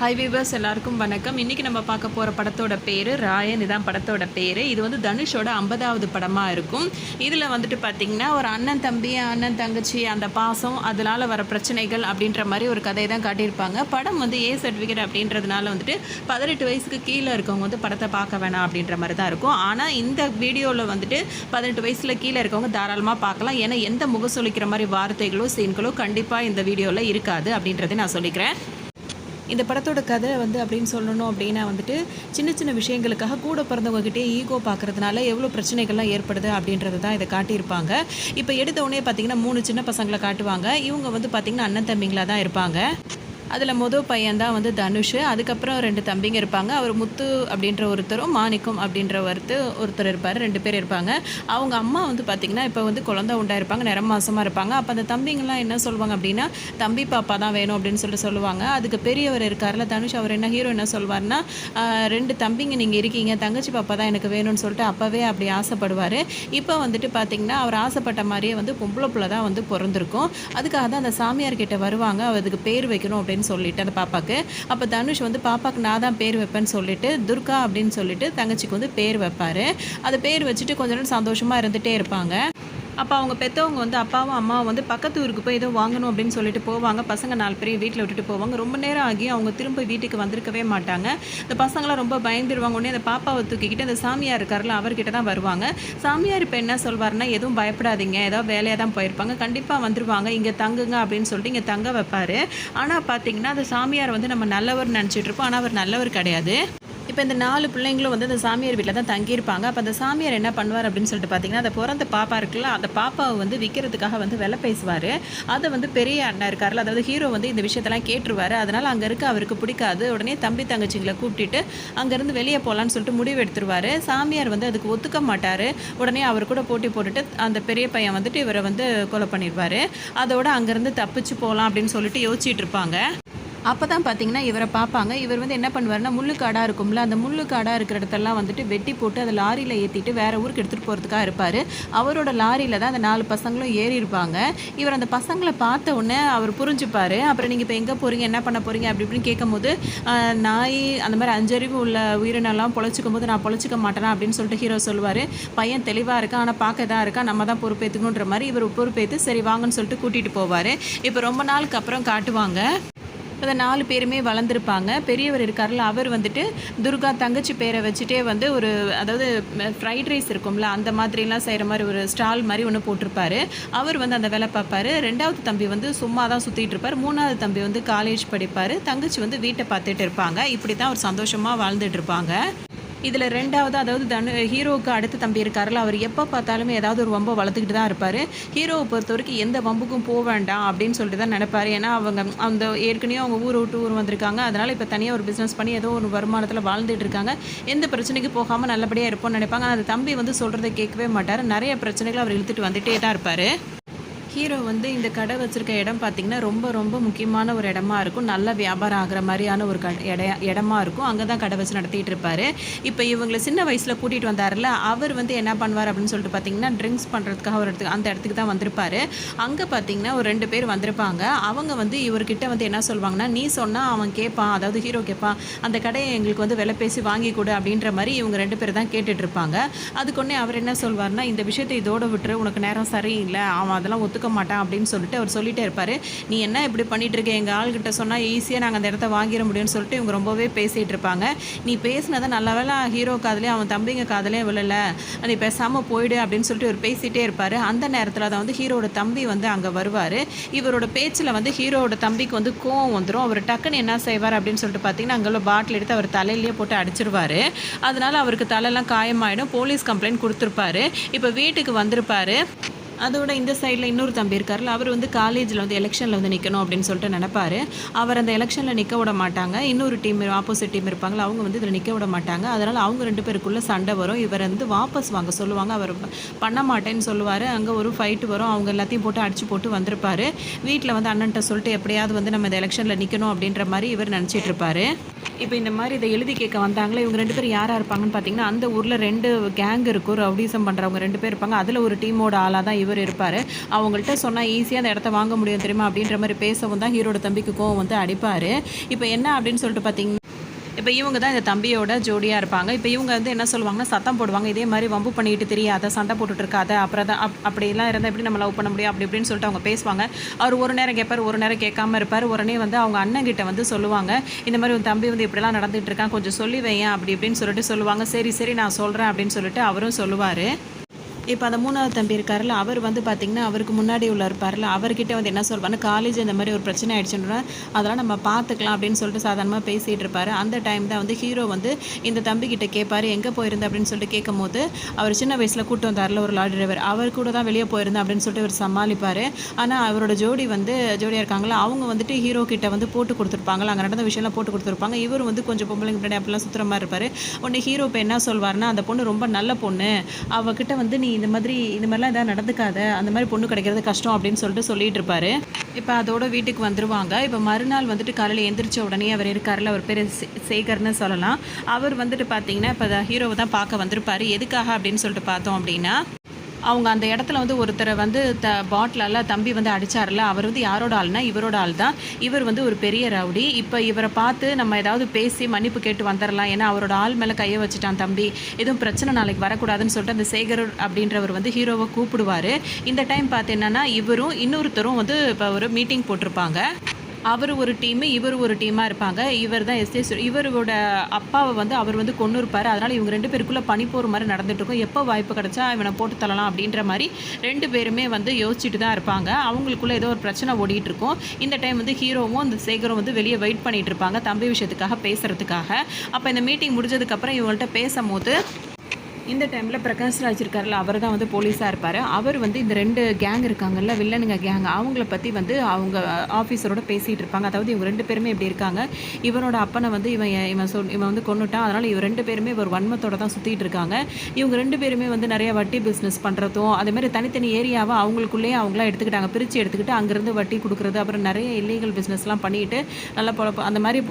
Hi viewers எல்லாருக்கும் வணக்கம். இன்றைக்கி நம்ம பார்க்க போகிற படத்தோட பேர் ராயன். இதான் படத்தோட பேர். இது வந்து தனுஷோட 50வது படமாக இருக்கும். இதில் வந்துட்டு பார்த்திங்கன்னா ஒரு அண்ணன் தம்பி அண்ணன் தங்கச்சி அந்த பாசம் அதனால் வர பிரச்சனைகள் அப்படின்ற மாதிரி ஒரு கதையை தான் காட்டியிருப்பாங்க. படம் வந்து ஏ சர்டிஃபிகேட் அப்படின்றதுனால வந்துட்டு 18 வயசுக்கு கீழே இருக்கவங்க வந்து படத்தை பார்க்க வேணாம் அப்படின்ற மாதிரி தான் இருக்கும். ஆனால் இந்த வீடியோவில் வந்துட்டு 18 வயசில் கீழே இருக்கவங்க தாராளமாக பார்க்கலாம். ஏன்னா எந்த முகசொலிக்கிற மாதிரி வார்த்தைகளோ சீன்களோ கண்டிப்பாக இந்த வீடியோவில் இருக்காது அப்படின்றத நான் சொல்லிக்கிறேன். இந்த படத்தோட கதை வந்து அப்படின்னு சொல்லணும் அப்படின்னா வந்துட்டு சின்ன சின்ன விஷயங்களுக்காக கூட பிறந்தவங்ககிட்டே ஈகோ பார்க்குறதுனால எவ்வளோ பிரச்சனைகள்லாம் ஏற்படுது அப்படின்றது தான் இதை காட்டியிருப்பாங்க. இப்போ எடுத்த உடனே பார்த்திங்கன்னா 3 சின்ன பசங்களை காட்டுவாங்க. இவங்க வந்து பார்த்திங்கன்னா அண்ணன் தம்பிங்களாக தான் இருப்பாங்க. அதில் மொதல் பையன் தான் வந்து தனுஷ். அதுக்கப்புறம் 2 தம்பிங்க இருப்பாங்க. அவர் முத்து அப்படின்ற ஒருத்தரும் மாணிக்கம் அப்படின்ற ஒருத்தர் இருப்பார். 2 பேர் இருப்பாங்க. அவங்க அம்மா வந்து பார்த்திங்கன்னா இப்போ வந்து குழந்தை உண்டாயிருப்பாங்க, நிறம் மாசமாக இருப்பாங்க. அப்போ அந்த தம்பிங்கெல்லாம் என்ன சொல்லுவாங்க அப்படின்னா தம்பி பாப்பா தான் வேணும் அப்படின்னு சொல்லுவாங்க. அதுக்கு பெரியவர் இருக்கார்ல தனுஷ், அவர் என்ன ஹீரோ என்ன சொல்வார்னா 2 தம்பிங்க நீங்கள் இருக்கீங்க, தங்கச்சி பாப்பா தான் எனக்கு வேணும்னு சொல்லிட்டு அப்போவே அப்படி ஆசைப்படுவார். இப்போ வந்துட்டு பார்த்திங்கன்னா அவர் ஆசைப்பட்ட மாதிரியே வந்து பொம்பளை பிள்ளை தான் வந்து பிறந்திருக்கும். அதுக்காக தான் அந்த சாமியார்கிட்ட வருவாங்க. அதுக்கு பேர் வைக்கணும் அப்படின்னு சொல்லிட்டு அந்த பாப்பாக்கு. அப்போ தனுஷ் வந்து பாப்பாக்கு நான் தான் பேர் வைப்பேன்னு சொல்லிட்டு துர்கா அப்படின்னு சொல்லிட்டு தங்கச்சிக்கு வந்து பேர் வைப்பார். அதை பேர் வச்சுட்டு கொஞ்ச நேரம் சந்தோஷமாக இருந்துகிட்டே இருப்பாங்க. அப்போ அவங்க பெற்றவங்க வந்து அப்பாவும் அம்மாவும் வந்து பக்கத்து ஊருக்கு போய் ஏதோ வாங்கணும் அப்படின்னு சொல்லிட்டு போவாங்க. பசங்க 4 பேரையும் வீட்டில் விட்டுட்டு போவாங்க. ரொம்ப நேரம் ஆகி அவங்க திரும்ப வீட்டுக்கு வந்திருக்கவே மாட்டாங்க. இந்த பசங்களாம் ரொம்ப பயந்துருவாங்க. உடனே அந்த பாப்பாவை தூக்கிக்கிட்டு அந்த சாமியார் இருக்கார்ல அவர்கிட்ட தான் வருவாங்க. சாமியார் இப்போ என்ன சொல்வார்னா எதுவும் பயப்படாதீங்க, ஏதாவது வேலையாக தான் போயிருப்பாங்க, கண்டிப்பாக வந்துருவாங்க, இங்கே தங்குங்க அப்படின்னு சொல்லிட்டு இங்கே தங்க வைப்பார். ஆனால் பார்த்தீங்கன்னா அந்த சாமியார் வந்து நம்ம நல்லவர் நினச்சிட்டு இருப்போம். ஆனால் அவர் நல்லவர் கிடையாது. இப்போ இந்த 4 பிள்ளைங்களும் வந்து அந்த சாமியார் வீட்டில் தான் தங்கியிருப்பாங்க. அப்போ அந்த சாமியார் என்ன பண்ணுவார் அப்படின்னு சொல்லிட்டு பார்த்தீங்கன்னா அந்த பிறந்த பாப்பா இருக்குல்ல அந்த பாப்பாவை வந்து விற்கிறதுக்காக வந்து விலை பேசுவார். அதை வந்து பெரிய அண்ணன் இருக்கார்ல, அதாவது ஹீரோ வந்து இந்த விஷயத்தெல்லாம் கேட்டுருவார். அதனால் அங்கே இருக்க அவருக்கு பிடிக்காது. உடனே தம்பி தங்கச்சிங்களை கூப்பிட்டுட்டு அங்கேருந்து வெளியே போகலான்னு சொல்லிட்டு முடிவு எடுத்துருவார். சாமியார் வந்து அதுக்கு ஒத்துக்க மாட்டார். உடனே அவர் கூட போட்டி போட்டுட்டு அந்த பெரிய பையன் வந்துட்டு இவரை வந்து கொலை பண்ணிடுவார். அதோட அங்கேருந்து தப்பிச்சு போகலாம் அப்படின்னு சொல்லிட்டு யோசிச்சுட்டு இருப்பாங்க. அப்போ தான் பார்த்தீங்கன்னா இவரை பார்ப்பாங்க. இவர் வந்து என்ன பண்ணுவார்னா முள்ளுக்காடாக இருக்கும்ல, அந்த முள்ளுக்காடாக இருக்கிற இடத்தெல்லாம் வந்துட்டு வெட்டி போட்டு அதை லாரியில் ஏற்றிட்டு வேறு ஊருக்கு எடுத்துகிட்டு போகிறதுக்காக இருப்பார். அவரோட லாரியில் தான் அந்த 4 பசங்களும் ஏறி இருப்பாங்க. இவர் அந்த பசங்களை பார்த்த உடனே அவர் புரிஞ்சுப்பார். அப்புறம் நீங்கள் இப்போ எங்கே போகிறீங்க, என்ன பண்ண போகிறீங்க அப்படி இப்படின்னு கேட்கும்போது நாய் அந்த மாதிரி 5 அறிவு உள்ள உயிரினெல்லாம் பொழைச்சிக்கும் போது நான் பொழைச்சிக்க மாட்டேனா அப்படின்னு சொல்லிட்டு ஹீரோ சொல்லுவார். பையன் தெளிவாக இருக்கான், ஆனால் பார்க்க தான் இருக்கா, நம்ம தான் பொறுப்பேற்றுக்கணுன்ற மாதிரி இவர் பொறுப்பேற்று சரி வாங்கன்னு சொல்லிட்டு கூட்டிகிட்டு போவார். இப்போ ரொம்ப நாளுக்கு அப்புறம் காட்டுவாங்க. இப்போ 4 பேருமே வளர்ந்துருப்பாங்க. பெரியவர் இருக்கார்ல அவர் வந்துட்டு துர்கா தங்கச்சி பேரை வச்சுட்டே வந்து ஒரு அதாவது ஃப்ரைட் ரைஸ் இருக்கும்ல அந்த மாதிரிலாம் செய்கிற மாதிரி ஒரு ஸ்டால் மாதிரி ஒன்று போட்டிருப்பாரு. அவர் வந்து அந்த வேலை பார்ப்பார். 2வது தம்பி வந்து சும்மா தான் சுற்றிட்டு இருப்பார். 3வது தம்பி வந்து காலேஜ் படிப்பார். தங்கச்சி வந்து வீட்டை பார்த்துட்டு இருப்பாங்க. இப்படி தான் அவர் சந்தோஷமாக வாழ்ந்துட்டு இருப்பாங்க. இதில் 2வது அதாவது ஹீரோவுக்கு அடுத்த தம்பி இருக்கார்ல அவர் எப்போ பார்த்தாலுமே ஏதாவது ஒரு வம்பை வளர்த்துக்கிட்டு தான் இருப்பார். ஹீரோவை பொறுத்த வரைக்கும் எந்த வம்புக்கும் போக வேண்டாம் அப்படின்னு சொல்லிட்டு தான் நினைப்பார். ஏன்னா அவங்க அந்த ஏற்கனவே அவங்க ஊர் விட்டு ஊர் வந்திருக்காங்க. அதனால் இப்போ தனியாக ஒரு பிஸ்னஸ் பண்ணி ஏதோ ஒரு வருமானத்தில் வாழ்ந்துட்டு இருக்காங்க. எந்த பிரச்சனைக்கு போகாமல் நல்லபடியாக இருப்போம்னு நினைப்பாங்க. அந்த தம்பி வந்து சொல்கிறத கேட்கவே மாட்டார். நிறைய பிரச்சனைகள் அவர் இழுத்துட்டு வந்துகிட்டே தான் இருப்பார். ஹீரோ வந்து இந்த கடை வச்சுருக்க இடம் பார்த்திங்கன்னா ரொம்ப ரொம்ப முக்கியமான ஒரு இடமா இருக்கும். நல்ல வியாபாரம் ஆகிற மாதிரியான ஒரு இடமா இருக்கும். அங்கே தான் கடை வச்சு நடத்திட்டு இருப்பார். இப்போ இவங்களை சின்ன வயசில் கூட்டிகிட்டு வந்தார்ல அவர் வந்து என்ன பண்ணுவார் அப்படின்னு சொல்லிட்டு பார்த்திங்கன்னா ட்ரிங்க்ஸ் பண்ணுறதுக்காக அந்த இடத்துக்கு தான் வந்திருப்பார். அங்கே பார்த்திங்கன்னா ஒரு 2 பேர் வந்திருப்பாங்க. அவங்க வந்து இவர்கிட்ட வந்து என்ன சொல்லுவாங்கன்னா நீ சொன்னால் அவன் கேட்பான், அதாவது ஹீரோ கேட்பான், அந்த கடையை எங்களுக்கு வந்து விலை பேசி வாங்கி கொடு அப்படின்ற மாதிரி இவங்க 2 பேர் தான் கேட்டுட்டு இருப்பாங்க. அதுக்கொன்னே அவர் என்ன சொல்வார்னா இந்த விஷயத்தை இதோட விட்டுரு, உனக்கு நேரம் சரியில்லை, அவன் அதெல்லாம் ஒத்துக்க மாட்டான் அப்படின்னு சொல்லிட்டு அவர் சொல்லிட்டே இருப்பார். நீ என்ன இப்படி பண்ணிட்டு இருக்க, எங்கள் ஆள்கிட்ட சொன்னால் ஈஸியாக நாங்கள் அந்த இடத்த வாங்கிட முடியும்னு சொல்லிட்டு இவங்க ரொம்பவே பேசிகிட்டு இருப்பாங்க. நீ பேசினதை நல்ல வேலை ஹீரோ காதலே அவன் தம்பிங்க காதலே விழலை, நீ பேசாமல் போயிடு அப்படின்னு சொல்லிட்டு இவர் பேசிகிட்டே இருப்பார். அந்த நேரத்தில் தான் வந்து ஹீரோட தம்பி வந்து அங்கே வருவார். இவரோட பேச்சில் வந்து ஹீரோட தம்பிக்கு வந்து கோவம் வந்துடும். அவர் டக்குன்னு என்ன செய்வார் அப்படின்னு சொல்லிட்டு பார்த்தீங்கன்னா அங்கே உள்ள பாட்டில் எடுத்து அவர் தலையிலேயே போட்டு அடிச்சிருவார். அதனால் அவருக்கு தலையெல்லாம் காயமாயிடும். போலீஸ் கம்ப்ளைண்ட் கொடுத்துருப்பாரு. இப்போ வீட்டுக்கு வந்திருப்பார். அதோட இந்த சைடில் இன்னொரு தம்பி இருக்கார்ல அவர் வந்து காலேஜில் வந்து எலெக்ஷனில் வந்து நிற்கணும் அப்படின்னு சொல்லிட்டு நினைப்பார். அவர் அந்த எலெக்ஷனில் நிற்க விட மாட்டாங்க. இன்னொரு டீம் ஆப்போசிட் டீம் இருப்பாங்களா அவங்க வந்து இதில் நிற்க விட மாட்டாங்க. அதனால் அவங்க 2 பேருக்குள்ளே சண்டை வரும். இவர் வந்து வாபஸ் வாங்க சொல்லுவாங்க. அவர் பண்ண மாட்டேன்னு சொல்லுவார். அங்கே ஒரு ஃபைட்டு வரும். அவங்க எல்லாத்தையும் போட்டு அடிச்சு போட்டு வந்திருப்பார். வீட்டில் வந்து அண்ணன்ட்ட சொல்லிட்டு எப்படியாவது வந்து நம்ம இந்த எலெக்ஷனில் நிற்கணும் அப்படின்ற மாதிரி இவர் நினச்சிட்டு இருப்பார். இப்போ இந்த மாதிரி இதை எழுதி கேட்க வந்தாங்களே இவங்க 2 பேர் யாராக இருப்பாங்கன்னு பார்த்தீங்கன்னா அந்த ஊரில் 2 கேங் இருக்கும். ரவுடிசம் பண்ணுறவங்க 2 பேர் இருப்பாங்க. அதில் ஒரு டீமோட ஆளாக தான் இவர் இவர் இருப்பார். அவங்கள்ட்ட சொன்னால் ஈஸியாக அந்த இடத்த வாங்க முடியும் தெரியுமா அப்படின்ற மாதிரி பேசவும் தான் ஹீரோட தம்பிக்கு கோவம் வந்து அடிப்பார். இப்போ என்ன அப்படின்னு சொல்லிட்டு பார்த்தீங்கன்னா, இப்போ இவங்க தான் இந்த தம்பியோட ஜோடியாக இருப்பாங்க. இப்போ இவங்க வந்து என்ன சொல்லுவாங்கன்னா, சத்தம் போடுவாங்க, இதே மாதிரி வம்பு பண்ணிட்டு தெரியாத, சண்டை போட்டுட்டு இருக்காத, அப்புறம் தான் அப்படிலாம் இருந்தால் எப்படி நம்ம லவ் பண்ண முடியும் அப்படி இப்படின்னு சொல்லிட்டு அவங்க பேசுவாங்க. அவர் ஒரு நேரம் கேட்பார், ஒரு நேரம் கேட்காம இருப்பார். உடனே வந்து அவங்க அண்ணங்கிட்ட வந்து சொல்லுவாங்க, இந்த மாதிரி உன் தம்பி வந்து இப்படிலாம் நடந்துகிட்டு இருக்கான், கொஞ்சம் சொல்லி வையேன் அப்படி இப்படின்னு சொல்லிட்டு சொல்லுவாங்க. சரி சரி நான் சொல்கிறேன் அப்படின்னு சொல்லிட்டு அவரும் சொல்லுவார். இப்போ அந்த 3வது தம்பி இருக்கார்ல, அவர் வந்து பார்த்திங்கன்னா அவருக்கு முன்னாடி உள்ள இருப்பார்ல, அவர்கிட்ட வந்து என்ன சொல்வார்னா, காலேஜ் இந்த மாதிரி ஒரு பிரச்சனை ஆகிடுச்சுன்னா அதெல்லாம் நம்ம பார்த்துக்கலாம் அப்படின்னு சொல்லிட்டு சாதாரணமாக பேசிகிட்டு இருப்பார். அந்த டைம் தான் வந்து ஹீரோ வந்து இந்த தம்பிக்கிட்ட கேட்பார், எங்கே போயிருந்த அப்படின்னு சொல்லிட்டு கேட்கும்போது, அவர் சின்ன வயசில் கூட்டு வந்தார்ல ஒரு லாரி டிரைவர், அவர் கூட தான் வெளியே போயிருந்தேன் அப்படின்னு சொல்லிட்டு அவர் சமாளிப்பார். ஆனால் அவரோட ஜோடியாக இருக்காங்களா, அவங்க வந்துட்டு ஹீரோ கிட்ட வந்து போட்டு கொடுத்துருப்பாங்களா, அங்கே நடந்த விஷயம்லாம் போட்டு கொடுத்துருப்பாங்க. இவர் வந்து கொஞ்சம் பொம்பளைங்க முன்னாடி அப்படிலாம் சுற்றுற மாதிரி இருப்பார். உடனே ஹீரோ இப்போ என்ன சொல்வார்னா, அந்த பொண்ணு ரொம்ப நல்ல பொண்ணு, அவகிட்ட வந்து நீ இந்த மாதிரிலாம் எதாவது நடந்துக்காத, அந்த மாதிரி பொண்ணு கிடைக்கிறது கஷ்டம் அப்படின்னு சொல்லிட்டு இருப்பாரு. இப்போ அதோட வீட்டுக்கு வந்துருவாங்க. இப்போ மறுநாள் வந்துட்டு காலையில் எந்திரிச்ச உடனே அவர் இருக்காருல, அவர் பேர் சேகர்னு சொல்லலாம். அவர் வந்துட்டு பார்த்தீங்கன்னா இப்போ ஹீரோவை தான் பார்க்க வந்திருப்பாரு. எதுக்காக அப்படின்னு சொல்லிட்டு பார்த்தோம் அப்படின்னா, அவங்க அந்த இடத்துல வந்து ஒருத்தரை வந்து பாட்டிலால் தம்பி வந்து அடித்தார்ல, அவர் வந்து யாரோட ஆள்னா இவரோட ஆள் தான். இவர் வந்து ஒரு பெரிய ரவுடி. இப்போ இவரை பார்த்து நம்ம ஏதாவது பேசி மன்னிப்பு கேட்டு வந்துடலாம், ஏன்னா அவரோட ஆள் மேலே கையை வச்சுட்டான் தம்பி, எதுவும் பிரச்சனை நாளைக்கு வரக்கூடாதுன்னு சொல்லிட்டு அந்த சேகர் அப்படின்றவர் வந்து ஹீரோவை கூப்பிடுவார். இந்த டைம் பார்த்து என்னன்னா, இவரும் இன்னொருத்தரும் வந்து இப்போ ஒரு மீட்டிங் போட்டிருப்பாங்க. அவர் ஒரு டீமு, இவர் ஒரு டீமாக இருப்பாங்க. இவர் தான் இவரோட அப்பாவை வந்து அவர் வந்து கொன்று இருப்பார். அதனால் இவங்க 2 பேருக்குள்ளே பனிப்போர் மாதிரி நடந்துகிட்ருக்கும். எப்போ வாய்ப்பு கிடச்சா இவனை போட்டு தள்ளலாம் அப்படின்ற மாதிரி 2 பேருமே வந்து யோசிச்சுட்டு தான் இருப்பாங்க. அவங்களுக்குள்ளே ஏதோ ஒரு பிரச்சனை ஓடிட்டுருக்கும். இந்த டைம் வந்து ஹீரோவும் அந்த சேகரும் வந்து வெளியே வெயிட் பண்ணிகிட்டு இருப்பாங்க தம்பி விஷயத்துக்காக பேசுகிறதுக்காக. அப்போ இந்த மீட்டிங் முடிஞ்சதுக்கப்புறம் இவங்கள்ட்ட பேசும்போது, இந்த டைமில் பிரகாஷ்ராஜ் இருக்கார்ல, அவர் தான் வந்து போலீஸாக இருப்பார். அவர் வந்து இந்த 2 கேங் இருக்காங்கல்ல, வில்லனுங்க கேங், அவங்கள பற்றி வந்து அவங்க ஆஃபீஸரோட பேசிகிட்டு இருப்பாங்க. அதாவது இவங்க 2 பேருமே எப்படி இருக்காங்க, இவனோட அப்பனை வந்து இவன் வந்து கொன்னுட்டான், அதனால் இவங்க 2 பேருமே ஒரு வன்மத்தோடு தான் சுற்றிட்டு இருக்காங்க. இவங்க 2 பேருமே வந்து நிறைய வட்டி பிஸ்னஸ் பண்ணுறதும், அதேமாதிரி தனித்தனி ஏரியாவை அவங்களுக்குள்ளேயே அவங்களாம் எடுத்துக்கிட்டாங்க, பிரித்து எடுத்துக்கிட்டு அங்கேருந்து வட்டி கொடுக்குறது, அப்புறம் நிறைய இல்லீகல் பிஸ்னஸ்லாம் பண்ணிட்டு நல்லா அந்த மாதிரி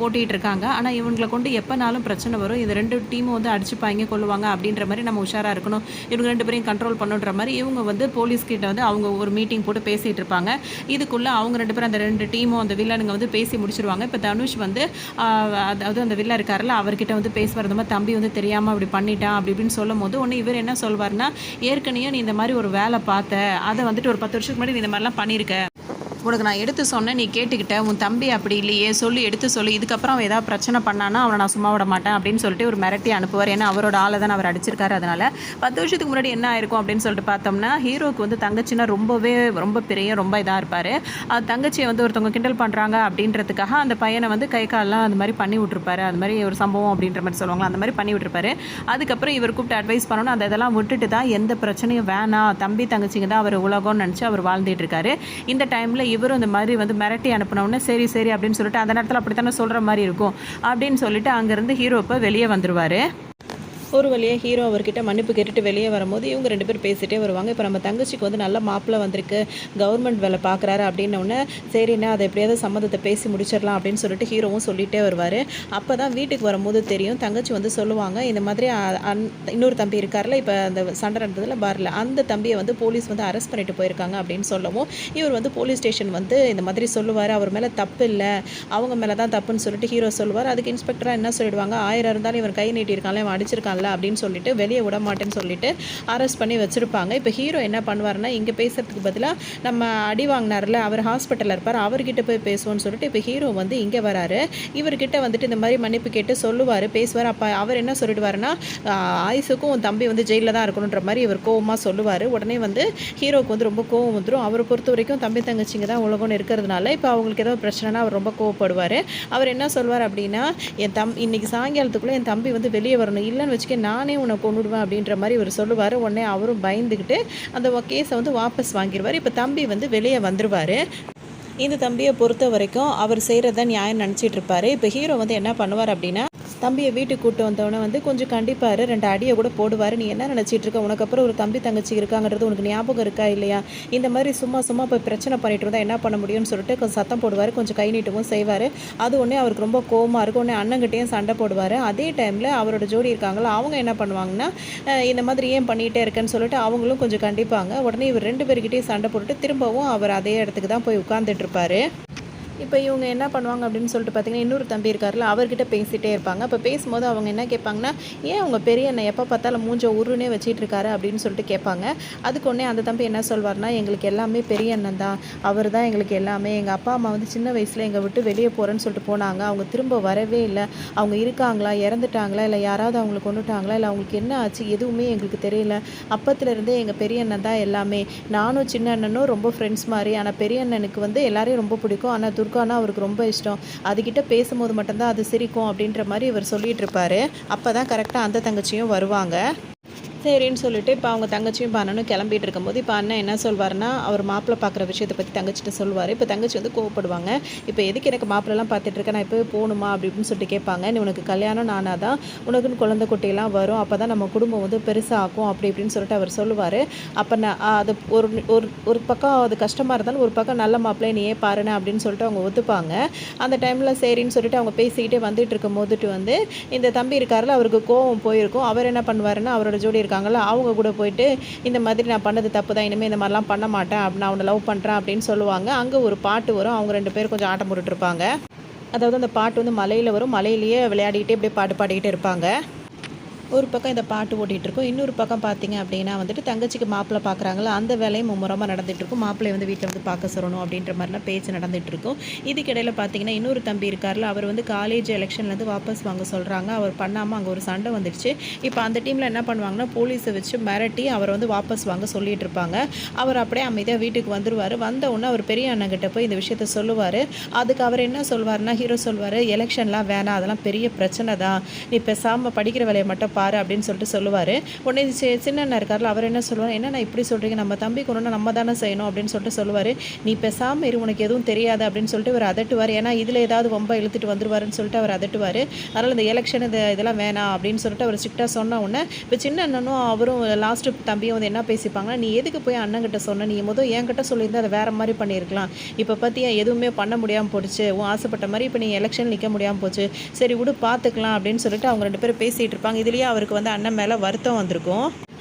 ஓட்டிகிட்டு இருக்காங்க. ஆனால் இவங்களை கொண்டு எப்போனாலும் பிரச்சனை வரும், இந்த 2 டீமும் வந்து அடிச்சுப்பாங்க கொள்ளுவாங்க அப்படின்ற மாதிரி நம்ம உஷாராக இருக்கணும், இவங்க 2 பேரையும் கண்ட்ரோல் பண்ணுன்ற மாதிரி இவங்க வந்து போலீஸ்கிட்ட வந்து அவங்க ஒரு மீட்டிங் போட்டு பேசிகிட்டு இருப்பாங்க. இதுக்குள்ளே அவங்க 2 பேரும் அந்த 2 டீமும் அந்த வில்லனுங்க வந்து பேசி முடிச்சிருவாங்க. இப்போ தனுஷ் வந்து அதாவது அந்த வில்லன் இருக்காருல்ல, அவர்கிட்ட வந்து பேசுவார், இந்த மாதிரி தம்பி வந்து தெரியாமல் அப்படி பண்ணிட்டான் அப்படி இப்படின்னு சொல்லும் போது, ஒன்று இவர் என்ன சொல்வார்னா, ஏற்கனவே நீ இந்த மாதிரி ஒரு வேலை பார்த்த, அதை வந்துட்டு ஒரு 10 வருஷத்துக்கு முன்னாடி நீ இந்த மாதிரிலாம் பண்ணியிருக்க, உனக்கு நான் எடுத்து சொன்னேன், நீ கேட்டுக்கிட்ட, உன் தம்பி அப்படி இல்லையே, சொல்லி எடுத்து சொல்லி, இதுக்கப்புறம் அவன் ஏதாவது பிரச்சனை பண்ணானா அவனை நான் சும்மா விட மாட்டேன் அப்படின்னு சொல்லிட்டு ஒரு மிரட்டி அனுப்புவார். ஏன்னா அவரோட ஆளை தான் அவர் அடிச்சிருக்காரு. அதனால் 10 வருஷத்துக்கு முன்னாடி என்ன ஆயிருக்கும் அப்படின்னு சொல்லிட்டு பார்த்தோம்னா, ஹீரோக்கு வந்து தங்கச்சின்னா ரொம்ப பெரிய ரொம்ப இதாக இருப்பார். தங்கச்சியை வந்து ஒருத்தவங்க கிண்டல் பண்ணுறாங்க அப்படின்றதுக்காக அந்த பையனை வந்து கை காலெலாம் அந்த மாதிரி பண்ணி விட்ருப்பாரு. அது மாதிரி ஒரு சம்பவம் அப்படின்ற மாதிரி சொல்லுவாங்களா, அந்த மாதிரி பண்ணி விட்டுருப்பாரு. அதுக்கப்புறம் இவர் கூப்பிட்டு அட்வைஸ் பண்ணணும், அந்த இதெல்லாம் விட்டுட்டு தான் எந்த பிரச்சனையும் வேணாம், தம்பி தங்கச்சிங்க தான் அவர் உலகம்னு நினச்சி அவர் வாழ்ந்துட்டு இருக்காரு. இந்த டைமில் இவரும் இந்த மாதிரி வந்து மிரட்டி அனுப்பினோடனே சரி சரி அப்படின்னு சொல்லிட்டு, அந்த நேரத்தில் அப்படித்தானே சொல்கிற மாதிரி இருக்கும் அப்படின்னு சொல்லிட்டு அங்கேருந்து ஹீரோ இப்போ வெளியே வந்துடுவார். ஒரு வழியாக ஹீரோ அவர்கிட்ட மன்னிப்பு கேட்டுட்டு வெளியே வரும்போது இவங்க 2 பேர் பேசிகிட்டே வருவாங்க. இப்போ நம்ம தங்கச்சிக்கு வந்து நல்ல மாப்பிள்ளை வந்திருக்கு, கவர்மெண்ட் வேலை பார்க்குறாரு அப்படின்னோடனே சரிண்ணா அதை எப்படியாவது சம்மந்தத்தை பேசி முடிச்சிடலாம் அப்படின்னு சொல்லிட்டு ஹீரோவும் சொல்லிகிட்டே வருவார். அப்போ தான் வீட்டுக்கு வரும்போது தெரியும், தங்கச்சி வந்து சொல்லுவாங்க, இந்த மாதிரி இன்னொரு தம்பி இருக்கார்ல, இப்போ அந்த சண்டை நடந்ததில் பாரில், அந்த தம்பியை வந்து போலீஸ் வந்து அரெஸ்ட் பண்ணிட்டு போயிருக்காங்க அப்படின்னு சொல்லவும், இவர் வந்து போலீஸ் ஸ்டேஷன் வந்து இந்த மாதிரி சொல்லுவார், அவர் மேலே தப்பு இல்லை, அவங்க மேலே தான் தப்புன்னு சொல்லிட்டு ஹீரோ சொல்லுவார். அதுக்கு இன்ஸ்பெக்டராக என்ன சொல்லிடுவாங்க, 1000 இருந்தாலும் இவன் கை நீட்டியிருக்காங்களே, அவன் அடிச்சிருக்கான் அப்படின்னு சொல்லிட்டு வெளியே விட மாட்டேன்னு சொல்லிட்டு அரெஸ்ட் பண்ணி வச்சிருப்பாங்க. இப்போ ஹீரோ என்ன பண்ணுவார்னா, இங்கே பேசுறதுக்கு பதிலாக நம்ம அடி வாங்கினார்ல, அவர் ஹாஸ்பிட்டலில் இருப்பார், அவர்கிட்ட போய் பேசுவோன்னு சொல்லிட்டு இப்போ ஹீரோ வந்து இங்கே வராரு. இவர்கிட்ட வந்துட்டு இந்த மாதிரி மன்னிப்பு கேட்டு சொல்லுவார், பேசுவார். அப்போ அவர் என்ன சொல்லிடுவாருன்னா, ஆயுசுக்கும் உன் தம்பி வந்து ஜெயிலில் தான் இருக்கணுன்ற மாதிரி இவர் கோவமாக சொல்லுவார். உடனே வந்து ஹீரோவுக்கு வந்து ரொம்ப கோவம் வந்துடும். அவரை பொறுத்த வரைக்கும் தம்பி தங்கச்சிங்க தான் உலகம்னு இருக்கிறதுனால இப்போ அவங்களுக்கு ஏதோ பிரச்சனைனா அவர் ரொம்ப கோவப்படுவார். அவர் என்ன சொல்வார் அப்படின்னா, இன்னைக்கு சாயங்காலத்துக்குள்ளே என் தம்பி வந்து வெளியே வரணும், இல்லைன்னு வச்சுக்க நானே உன்னை கொண்டுடுவேன் அப்படின்ற மாதிரி இவர் சொல்லுவார். உடனே அவரும் பயந்துக்கிட்டு அந்த கேஸை வந்து வாபஸ் வாங்கிடுவார். இப்போ தம்பி வந்து வெளியே வந்துடுவார். இந்த தம்பியை பொறுத்த வரைக்கும் அவர் செய்கிறத நியாயம் நினச்சிட்டு இருப்பார். இப்போ ஹீரோ வந்து என்ன பண்ணுவார் அப்படின்னா, தம்பியை வீட்டுக்கு கூட்டு வந்தவொடனே வந்து கொஞ்சம் கண்டிப்பாரு, 2 அடிய கூட போடுவாரு. "நீ என்ன நினச்சிட்டு இருக்க? உனக்கு அப்புறம் ஒரு தம்பி, தங்கச்சி இருக்காங்கன்றது உனக்கு ஞாபகம் இருக்கா இல்லையா? இந்த மாரி சும்மா சும்மா போய் பிரச்சனை பண்ணிட்டு இருந்தா என்ன பண்ண முடியும்னு" சொல்லிட்டு கொஞ்சம் சத்தம் போடுவாரு. கொஞ்சம் கை நீட்டவும் செய்வாரு. அது உடனே அவருக்கு ரொம்ப கோவமா இருக்கும். உடனே அண்ணங்கிட்டயும் சண்டை போடுவாரு. அதே டைம்ல அவரோட ஜோடி இருக்காங்கல்ல, அவங்க என்ன பண்ணுவாங்கன்னா, இந்த மாதிரி ஏன் பண்ணிட்டே இருக்கேன்னு சொல்லிட்டு அவங்களும் கொஞ்சம் கண்டிப்பாங்க. உடனே இவர் 2 பேர்கிட்டயும் சண்டை போட்டுட்டு திரும்பவும் அவர் அதே இடத்துக்கு தான் போய் உட்கார்ந்துட்டு இருப்பாரு. இப்போ இவங்க என்ன பண்ணுவாங்க அப்படின்னு சொல்லிட்டு பார்த்தீங்கன்னா, இன்னொரு தம்பி இருக்கார்ல, அவர்கிட்ட பேசிட்டே இருப்பாங்க. அப்போ பேசும்போது அவங்க என்ன கேட்பாங்கன்னா, "ஏன் உங்க பெரிய அண்ணன் எப்போ பார்த்தாலும் மூஞ்ச உருன்னே வச்சிட்டு இருக்காரு?" அப்படின்னு சொல்லிட்டு கேட்பாங்க. அதுக்கு உடனே அந்த தம்பி என்ன சொல்வார்னா, "எங்களுக்கு எல்லாமே பெரிய அண்ணன் தான். அவர் தான் எங்களுக்கு எல்லாமே. எங்கள் அப்பா, அம்மா வந்து சின்ன வயசில் எங்களை விட்டு வெளியே போகிறேன்னு சொல்லிட்டு போனாங்க. அவங்க திரும்ப வரவே இல்லை. அவங்க இருக்காங்களா, இறந்துட்டாங்களா, இல்லை யாராவது அவங்கள கொன்னுட்டாங்களா, இல்லை அவங்களுக்கு என்ன ஆச்சு, எதுவுமே எங்களுக்கு தெரியல. அப்பத்துலேருந்தே எங்கள் பெரிய அண்ணன் தான் எல்லாமே. நானும் சின்ன அண்ணனும் ரொம்ப ஃப்ரெண்ட்ஸ் மாதிரி. ஆனால் பெரிய அண்ணனுக்கு வந்து எல்லாரையும் ரொம்ப பிடிக்கும். ஆனால் துர்கானா அவருக்கு ரொம்ப இஷ்டம். அதுகிட்ட பேசும்போது மட்டும்தான் அது சிரிக்கும்." அப்படின்ற மாதிரி இவர் சொல்லிட்டு இருப்பாரு. அப்போ தான் கரெக்டாக அந்த தங்கச்சியும் வருவாங்க. சரின்னு சொல்லிட்டு இப்போ அவங்க தங்கச்சியும் இப்போ அண்ணனும் கிளம்பிட்டு இருக்கும்போது இப்போ அண்ணன் என்ன சொல்வாருன்னா, அவர் மாப்பிள்ளை பார்க்குற விஷயத்தை பற்றி தங்கச்சிட்ட சொல்லுவார். இப்போ தங்கச்சி வந்து கோவப்படுவாங்க. "இப்போ எதுக்கு எனக்கு மாப்பிள்ளலாம் பார்த்துட்டு இருக்கேன், நான் இப்போ போகணுமா?" அப்படி இப்படின்னு சொல்லிட்டு கேட்பாங்க. "நீ உனக்கு கல்யாணம் ஆனா தான் உனக்குன்னு குழந்தை குட்டியெல்லாம் வரும். அப்போ தான் நம்ம குடும்பம் வந்து பெருசாகும்." அப்படி இப்படின்னு சொல்லிட்டு அவர் சொல்லுவார். அப்போ நான் அது ஒரு ஒரு ஒரு பக்கம் அது கஷ்டமாக இருந்தாலும் ஒரு பக்கம் நல்ல மாப்பிள்ளை நீயே பாருண்ணே அப்படின்னு சொல்லிட்டு அவங்க ஒத்துப்பாங்க. அந்த டைமில் சரின்னு சொல்லிட்டு அவங்க பேசிக்கிட்டே வந்துட்டு இருக்கும் போதுட்டு வந்து இந்த தம்பி இருக்காருல, அவருக்கு கோவம் போயிருக்கும். அவர் என்ன பண்ணுவாருன்னா, அவரோட ஜோடி இருக்காங்கல்ல, அவங்க கூட போயிட்டு, "இந்த மாதிரி நான் பண்ணது தப்பு தான். இனிமேல் இந்த மாதிரிலாம் பண்ண மாட்டேன். நான் அவனை லவ் பண்ணுறேன்" அப்படின்னு சொல்லுவாங்க. அங்கே ஒரு பாட்டு வரும். அவங்க 2 பேரும் கொஞ்சம் ஆட்டம் போட்டுட்டு இருப்பாங்க. அதாவது அந்த பாட்டு வந்து மலையில் வரும். மலையிலேயே விளையாடிக்கிட்டே அப்படியே பாட்டு பாடிக்கிட்டே இருப்பாங்க. ஒரு பக்கம் இந்த பாட்டு ஓடிட்டுருக்கும். இன்னொரு பக்கம் பார்த்தீங்க அப்படின்னா வந்துட்டு தங்கச்சிக்கு மாப்பிள்ளை பார்க்குறாங்களா, அந்த வேலையும் மும்முரமாக நடந்துகிட்ருக்கும். மாப்பிள்ளைய வந்து வீட்டில் வந்து பார்க்க சொல்லணும் அப்படின்ற மாதிரிலாம் பேச்சு நடந்துகிட்ருக்கும். இதுக்கிடையில் பார்த்தீங்கன்னா இன்னொரு தம்பி இருக்கார்ல, அவர் வந்து காலேஜ் எலெக்ஷன்லேருந்து வாபஸ் வாங்க சொல்கிறாங்க. அவர் பண்ணாமல் அங்கே ஒரு சண்டை வந்துடுச்சு. இப்போ அந்த டீமில் என்ன பண்ணுவாங்கன்னா, போலீஸை வச்சு மிரட்டி அவரை வந்து வாபஸ் வாங்க சொல்லிட்டு இருப்பாங்க. அவர் அப்படியே அமைதியாக வீட்டுக்கு வந்துடுவார். வந்த உடனே அவர் பெரிய அண்ணங்கிட்ட போய் இந்த விஷயத்த சொல்லுவார். அதுக்கு அவர் என்ன சொல்வார்னா, ஹீரோ சொல்வார், "எலெக்ஷன்லாம் வேணாம், அதெல்லாம் பெரிய பிரச்சனை தான். நீ பேசாமல் படிக்கிற வேலையை மட்டும் பாரு" அப்படின்னு சொல்லிட்டு சொல்லுவார். உடனே சின்ன அண்ணன் இருக்கார்ல, அவர் என்ன சொல்லுவார், "என்னண்ணா இப்படி சொல்கிறீங்க, நம்ம தம்பி கொண்டு நம்ம தானே செய்யணும்" அப்படின்னு சொல்லிட்டு சொல்லுவார். "நீ பேசாமல் இரு, உனக்கு எதுவும் தெரியாது" அப்படின்னு சொல்லிட்டு அவர் அதட்டுவார். ஏன்னா இதில் ஏதாவது ரொம்ப இழுத்துட்டு வந்துருவாருன்னு சொல்லிட்டு அவர் அதட்டுவார். அதனால் இந்த எலெக்ஷன் இதெல்லாம் வேணாம் அப்படின்னு சொல்லிட்டு அவர் ஸ்ட்ரிக்டாக சொன்ன உடனே இப்போ சின்ன அண்ணனும் அவரும் லாஸ்ட்டு தம்பியும் வந்து என்ன பேசிப்பாங்கன்னா, "நீ எதுக்கு போய் அண்ணங்கிட்ட சொன்ன, நீ முதல் என்கிட்ட சொல்லியிருந்தா அதை வேறு மாதிரி பண்ணியிருக்கலாம். இப்போ பார்த்தியா எதுவுமே பண்ண முடியாமல் போடுச்சு, உன் ஆசைப்பட்ட மாதிரி இப்போ நீ எலெக்ஷன் நிற்க முடியாமல் போச்சு, சரி விடு பார்த்துக்கலாம்" அப்படின்னு சொல்லிட்டு அவங்க 2 பேரும் பேசிகிட்டு இருப்பாங்க. இதுலேயே அவருக்கு வந்து அண்ணன் மேலே வருத்தம் வந்திருக்கும்.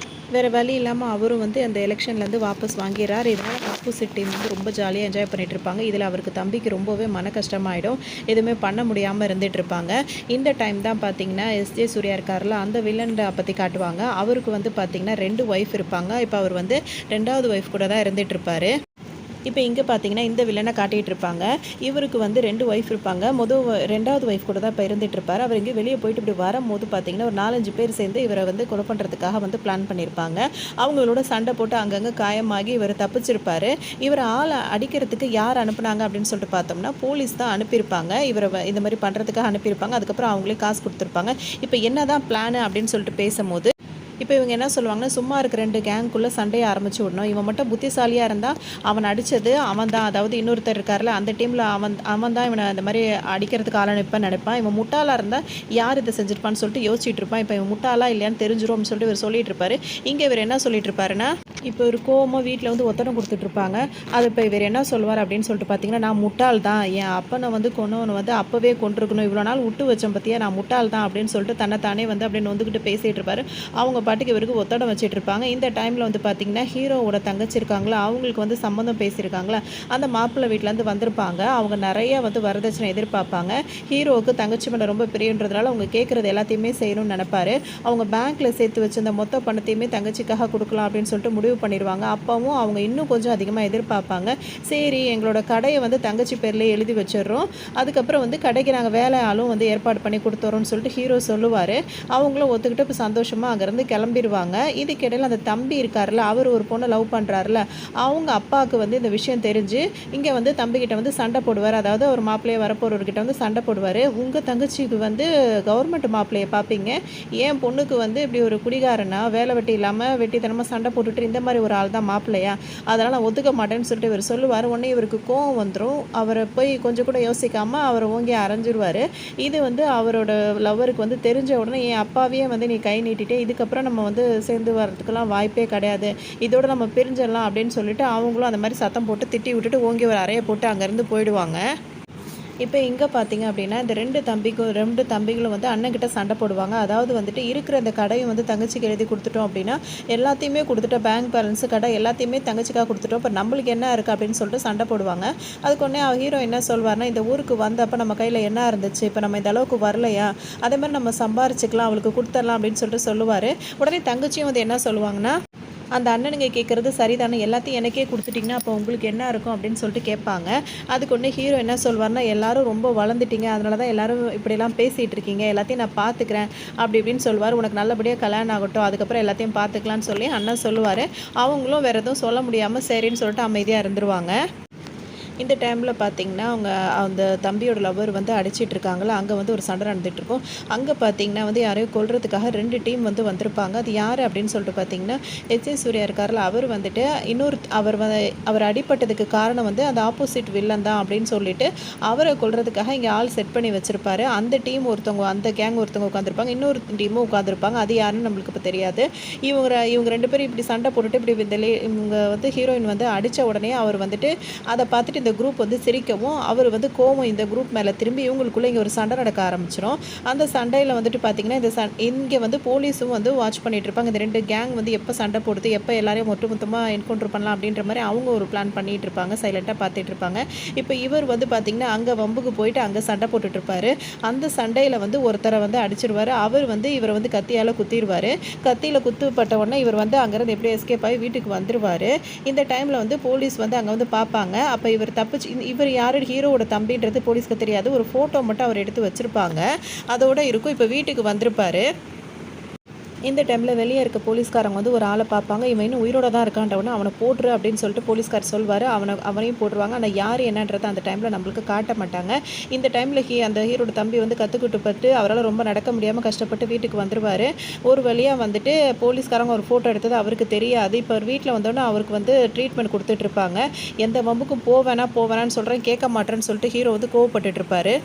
வேறு வழி இல்லாமல் அவரும் வந்து அந்த எலெக்ஷன்லேருந்து வாபஸ் வாங்கிறார். இதனால் ஆப்போசிட் டீம் வந்து ரொம்ப ஜாலியாக என்ஜாய் பண்ணிட்டு இருப்பாங்க. இதில் அவருக்கு தம்பிக்கு ரொம்பவே மன கஷ்டமாயிடும். எதுவுமே பண்ண முடியாமல் இருந்துகிட்டு இருப்பாங்க. இந்த டைம் தான் பார்த்தீங்கன்னா எஸ்ஜே சூர்யா இருக்கார்ல, அந்த வில்லனை பற்றி காட்டுவாங்க. அவருக்கு வந்து பார்த்தீங்கன்னா 2 ஒய்ஃப் இருப்பாங்க. இப்போ அவர் வந்து 2வது ஒய்ஃப் கூட தான் இருந்துகிட்டு இருப்பார். இப்போ இங்கே பார்த்தீங்கன்னா இந்த வில்லனை காட்டிகிட்டு இருப்பாங்க. இவருக்கு வந்து 2 ஒய்ஃப் இருப்பாங்க. 2வது ஒய்ஃப் கூட தான் இப்போ இருந்துகிட்டு இருப்பார். அவர் இங்கே வெளியே போயிட்டு இப்படி வரும்போது பார்த்தீங்கன்னா ஒரு 4-5 பேர் சேர்ந்து இவரை வந்து கொலை பண்ணுறதுக்காக வந்து பிளான் பண்ணியிருப்பாங்க. அவங்களோட சண்டை போட்டு அங்கங்கே காயமாகி இவர் தப்பிச்சிருப்பார். இவரை ஆளை அடிக்கிறதுக்கு யார் அனுப்புனாங்க அப்படின்னு சொல்லிட்டு பார்த்தோம்னா, போலீஸ் தான் அனுப்பியிருப்பாங்க. இவரை இந்த மாதிரி பண்ணுறதுக்காக அனுப்பியிருப்பாங்க. அதுக்கப்புறம் அவங்களே காசு கொடுத்துருப்பாங்க. இப்போ என்ன தான் பிளான் அப்படின்னு சொல்லிட்டு பேசும்போது இப்போ இவங்க என்ன சொல்லுவாங்கன்னா, சும்மா இருக்க 2 கேங்குக்குள்ளே சண்டையை ஆரம்பிச்சு விடணும். இவன் மட்டும் புத்திசாலியாக இருந்தால் அவன் அடித்தது அவன் தான், அதாவது இன்னொருத்தர் இருக்கார்ல அந்த டீமில் அவன் தான் இவனை அந்த மாதிரி அடிக்கிறதுக்கு ஆளை நிற்பான்னு நினைப்பான். இவன் முட்டாளாக இருந்தால் யார் இதை செஞ்சுருப்பான்னு சொல்லிட்டு யோசிச்சுட்டு இருப்பான். இப்போ இவன் முட்டாளா இல்லையான்னு தெரிஞ்சிரும் அப்படின்னு சொல்லிட்டு இவர் சொல்லிட்டு இருப்பாரு. இங்கே இவர் என்ன சொல்லிட்டு இருப்பாருன்னா, இப்போ ஒரு கோவமாக வீட்டில் வந்து ஒத்தடம் கொடுத்துட்ருப்பாங்க. அது இப்போ இவர் என்ன சொல்வார் அப்படின்னு சொல்லிட்டு பார்த்தீங்கன்னா, "நான் முட்டாள் தான், என் அப்பனை வந்து கொன்னவனை வந்து அப்போவே கொண்டிருக்கணும், இவ்வளோ நாள் விட்டு வச்சேன் பற்றியா, நான் முட்டாள் தான்" அப்படின்னு சொல்லிட்டு தன்னைத்தானே வந்து அப்படியே நொந்துக்கிட்டு பேசிகிட்டு இருப்பார். அவங்க பாட்டுக்கு இவருக்கு ஒத்தடம் வச்சுட்டு இருப்பாங்க. இந்த டைமில் வந்து பார்த்தீங்கன்னா ஹீரோவோட தங்கச்சி இருக்காங்களா, அவங்களுக்கு வந்து சம்மந்தம் பேசியிருக்காங்களா, அந்த மாப்பிள்ளை வீட்டிலேருந்து வந்திருப்பாங்க. அவங்க நிறைய வந்து வரதட்சணை எதிர்பார்ப்பாங்க. ஹீரோவுக்கு தங்கச்சி மேலே ரொம்ப பிரியன்றதுனால அவங்க கேட்குறது எல்லாத்தையுமே செய்யணும்னு நினைப்பாரு. அவங்க பேங்க்கில் சேர்த்து வச்சிருந்த மொத்த பணத்தையுமே தங்கச்சிக்காக கொடுக்கலாம் அப்படின்னு சொல்லிட்டு முடிவு பண்ணிடுவாங்க. அப்பவும் அவங்க இன்னும் கொஞ்சம் அதிகமாக எதிர்பார்ப்பாங்க. சரி, எங்களோட கடையை வந்து தங்கச்சி பேர்லேயே எழுதி வச்சிடுறோம், அதுக்கப்புறம் வந்து கடைக்கு நாங்கள் வேலை ஆளும் வந்து ஏற்பாடு பண்ணி கொடுத்துறோம்னு சொல்லிட்டு ஹீரோ சொல்லுவார். அவங்களும் ஒத்துக்கிட்டு இப்போ சந்தோஷமாக அங்கேருந்து கிளம்பிடுவாங்க. இதுக்கிடையில் அந்த தம்பி இருக்கார்ல, அவர் ஒரு பொண்ணை லவ் பண்ணுறாருல, அவங்க அப்பாவுக்கு வந்து இந்த விஷயம் தெரிஞ்சு இங்கே வந்து தம்பிக்கிட்ட வந்து சண்டை போடுவார். அதாவது ஒரு மாப்பிள்ளையை வரப்போகிறவர்கிட்ட வந்து சண்டை போடுவார். உங்கள் தங்கச்சிக்கு வந்து கவர்மெண்ட் மாப்பிள்ளையை பார்ப்பீங்க, என் பொண்ணுக்கு வந்து இப்படி ஒரு குடிகாரனா வேலை வெட்டி இல்லாமல் வெட்டித்தனமாக சண்டை போட்டுட்டு இந்த மாதிரி ஒரு ஆள் தான் மாப்பிள்ளையா, அதனால் நான் ஒத்துக்க மாட்டேன்னு சொல்லிட்டு இவர் சொல்லுவார். உடனே இவருக்கு கோவம் வந்துடும். அவரை போய் கொஞ்சம் கூட யோசிக்காமல் அவரை ஓங்கி அரைஞ்சிருவார். இது வந்து அவரோட லவ்வருக்கு வந்து தெரிஞ்ச உடனே என் அப்பாவையே வந்து நீ கை நீட்டிட்டே, இதுக்கப்புறம் நம்ம வந்து சேர்ந்து வர்றதுக்கெல்லாம் வாய்ப்பே கிடையாது, இதோட நம்ம பிரிஞ்சிடலாம் அப்படின்னு சொல்லிட்டு அவங்களும் அந்த மாதிரி சத்தம் போட்டு திட்டி விட்டுட்டு ஓங்கி ஒரு அறையை போட்டு அங்கேருந்து போயிடுவாங்க. இப்போ இங்கே பார்த்தீங்க அப்படின்னா இந்த ரெண்டு தம்பிகளும் வந்து அண்ணன்கிட்ட சண்டை போடுவாங்க. அதாவது வந்துட்டு இருக்கிற அந்த கடையும் வந்து தங்கச்சிக்கு எழுதி கொடுத்துட்டோம் அப்படின்னா எல்லாத்தையுமே கொடுத்துட்டோம், பேங்க் பேலன்ஸு கடை எல்லாத்தையுமே தங்கச்சிக்காக கொடுத்துட்டோம், இப்போ நம்மளுக்கு என்ன இருக்குது அப்படின்னு சொல்லிட்டு சண்டை போடுவாங்க. அதுக்கு உடனே ஹீரோ என்ன சொல்வார்னா, இந்த ஊருக்கு வந்தப்போ நம்ம கையில் என்ன இருந்துச்சு, இப்போ நம்ம இந்த அளவுக்கு வரலையா, அதே மாதிரி நம்ம சம்பாரிச்சிக்கலாம், அவளுக்கு கொடுத்துடலாம் அப்படின்னு சொல்லிட்டு சொல்லுவார். உடனே தங்கச்சியும் வந்து என்ன சொல்லுவாங்கன்னா, அந்த அண்ணனுங்க கேட்குறது சரிதானே, எல்லாத்தையும் எனக்கே கொடுத்துட்டிங்கன்னா அப்போ உங்களுக்கு என்ன இருக்கும் அப்படின்னு சொல்லிட்டு கேட்பாங்க. அதுக்கு ஒன்று ஹீரோ என்ன சொல்வார்னா, எல்லாரும் ரொம்ப வளர்ந்துட்டீங்க, அதனால தான் எல்லாரும் இப்படிலாம் பேசிகிட்டு இருக்கீங்க, எல்லாத்தையும் நான் பார்த்துக்கிறேன் அப்படி இப்படின்னு சொல்லுவார். உனக்கு நல்லபடியாக கல்யாணம் ஆகட்டும், அதுக்கப்புறம் எல்லாத்தையும் பார்த்துக்கலான்னு சொல்லி அண்ணன் சொல்லுவார். அவங்களும் வேறு எதுவும் சொல்ல முடியாமல் சரின்னு சொல்லிட்டு அமைதியாக இருந்துருவாங்க. இந்த டைமில் பார்த்திங்கன்னா அவங்க அந்த தம்பியோட லவர் வந்து அடிச்சிட்ருக்காங்களா, அங்கே வந்து ஒரு சண்டை நடந்துகிட்ருக்கும். அங்கே பார்த்திங்கன்னா வந்து யாரையும் கொல்றதுக்காக 2 டீம் வந்து வந்திருப்பாங்க. அது யார் அப்படின்னு சொல்லிட்டு பார்த்திங்கன்னா எச்.ஏ. சூர்யா இருக்கார்ல, அவர் வந்துட்டு அவர் அடிப்பட்டதுக்கு காரணம் வந்து அந்த ஆப்போசிட் வில்லன் தான் அப்படின்னு சொல்லிட்டு அவரை கொல்றதுக்காக இங்கே ஆள் செட் பண்ணி வச்சுருப்பாரு. அந்த டீம் ஒருத்தவங்க, அந்த கேங் ஒருத்தவங்க உட்காந்துருப்பாங்க, இன்னொரு டீமும் உட்காந்துருப்பாங்க. அது யாருன்னு நம்மளுக்கு இப்போ தெரியாது. இவங்க 2 பேரும் இப்படி சண்டை போட்டுட்டு இப்படி இவங்க வந்து ஹீரோயின் வந்து அடித்த உடனே அவர் வந்துட்டு அதை பார்த்துட்டு இந்த குரூப் வந்து சிரிக்கவும் அவர் வந்து கோவம் இந்த குரூப் மேலே திரும்பி இவங்களுக்குள்ளே இங்கே ஒரு சண்டை நடக்க ஆரம்பிச்சிடும். அந்த சண்டையில் வந்துட்டு பார்த்திங்கன்னா இங்கே வந்து போலீஸும் வந்து வாட்ச் பண்ணிகிட்டு இருப்பாங்க. இந்த 2 கேங் வந்து எப்போ சண்டை போடுது, எப்போ எல்லாரையும் மொத்தமாக என்கவுண்டர் பண்ணலாம் அப்படின்ற மாதிரி அவங்க ஒரு பிளான் பண்ணிகிட்டு இருப்பாங்க, சைலண்ட்டாக பார்த்துட்டு இருப்பாங்க. இப்போ இவர் வந்து பார்த்திங்கன்னா அங்கே வம்புக்கு போயிட்டு அங்கே சண்டை போட்டுட்ருப்பார். அந்த சண்டையில் வந்து ஒருத்தரை வந்து அடிச்சிருவார். அவர் வந்து இவரை வந்து கத்தியால் குத்திடுவார். கத்தியில் குத்துப்பட்ட உடனே இவர் வந்து அங்கேருந்து எப்படியோ எஸ்கேப் ஆகி வீட்டுக்கு வந்துடுவார். இந்த டைமில் வந்து போலீஸ் வந்து அங்கே வந்து பார்ப்பாங்க. அப்போ இவர் தப்பிச்சு இவர் யார் ஹீரோவோட தம்பின்றது போலீஸ்க்கு தெரியாது. ஒரு ஃபோட்டோ மட்டும் அவர் எடுத்து வச்சுருப்பாங்க, அதோட இருக்கும். இப்போ வீட்டுக்கு வந்திருப்பார். இந்த டைமில் வெளியே இருக்க போலீஸ்காரங்க வந்து ஒரு ஆளை பார்ப்பாங்க. இவன் இன்னும் உயிரோட தான் இருக்கான்றவொன்னே அவனை போட்டுரு அப்படின்னு சொல்லிட்டு போலீஸ்கார் சொல்வார். அவனையும் போட்டுருவாங்க. ஆனால் யார் என்னன்றதை அந்த டைமில் நம்மளுக்கு காட்ட மாட்டாங்க. இந்த டைமில் அந்த ஹீரோட தம்பி வந்து கற்றுக்கிட்டு பட்டு அவரால் ரொம்ப நடக்க முடியாமல் கஷ்டப்பட்டு வீட்டுக்கு வந்துடுவார். ஒரு வழியாக வந்துட்டு போலீஸ்காரங்க ஒரு ஃபோட்டோ எடுத்தது அவருக்கு தெரியாது. இப்போ அவர் வீட்டில் வந்தோடனே அவருக்கு வந்து ட்ரீட்மெண்ட் கொடுத்துட்ருப்பாங்க. எந்த வம்புக்கும் போவேணான்னு சொல்கிறேன், கேட்க மாட்டேன்னு சொல்லிட்டு ஹீரோ வந்து கோவப்பட்டுட்ருப்பாரு.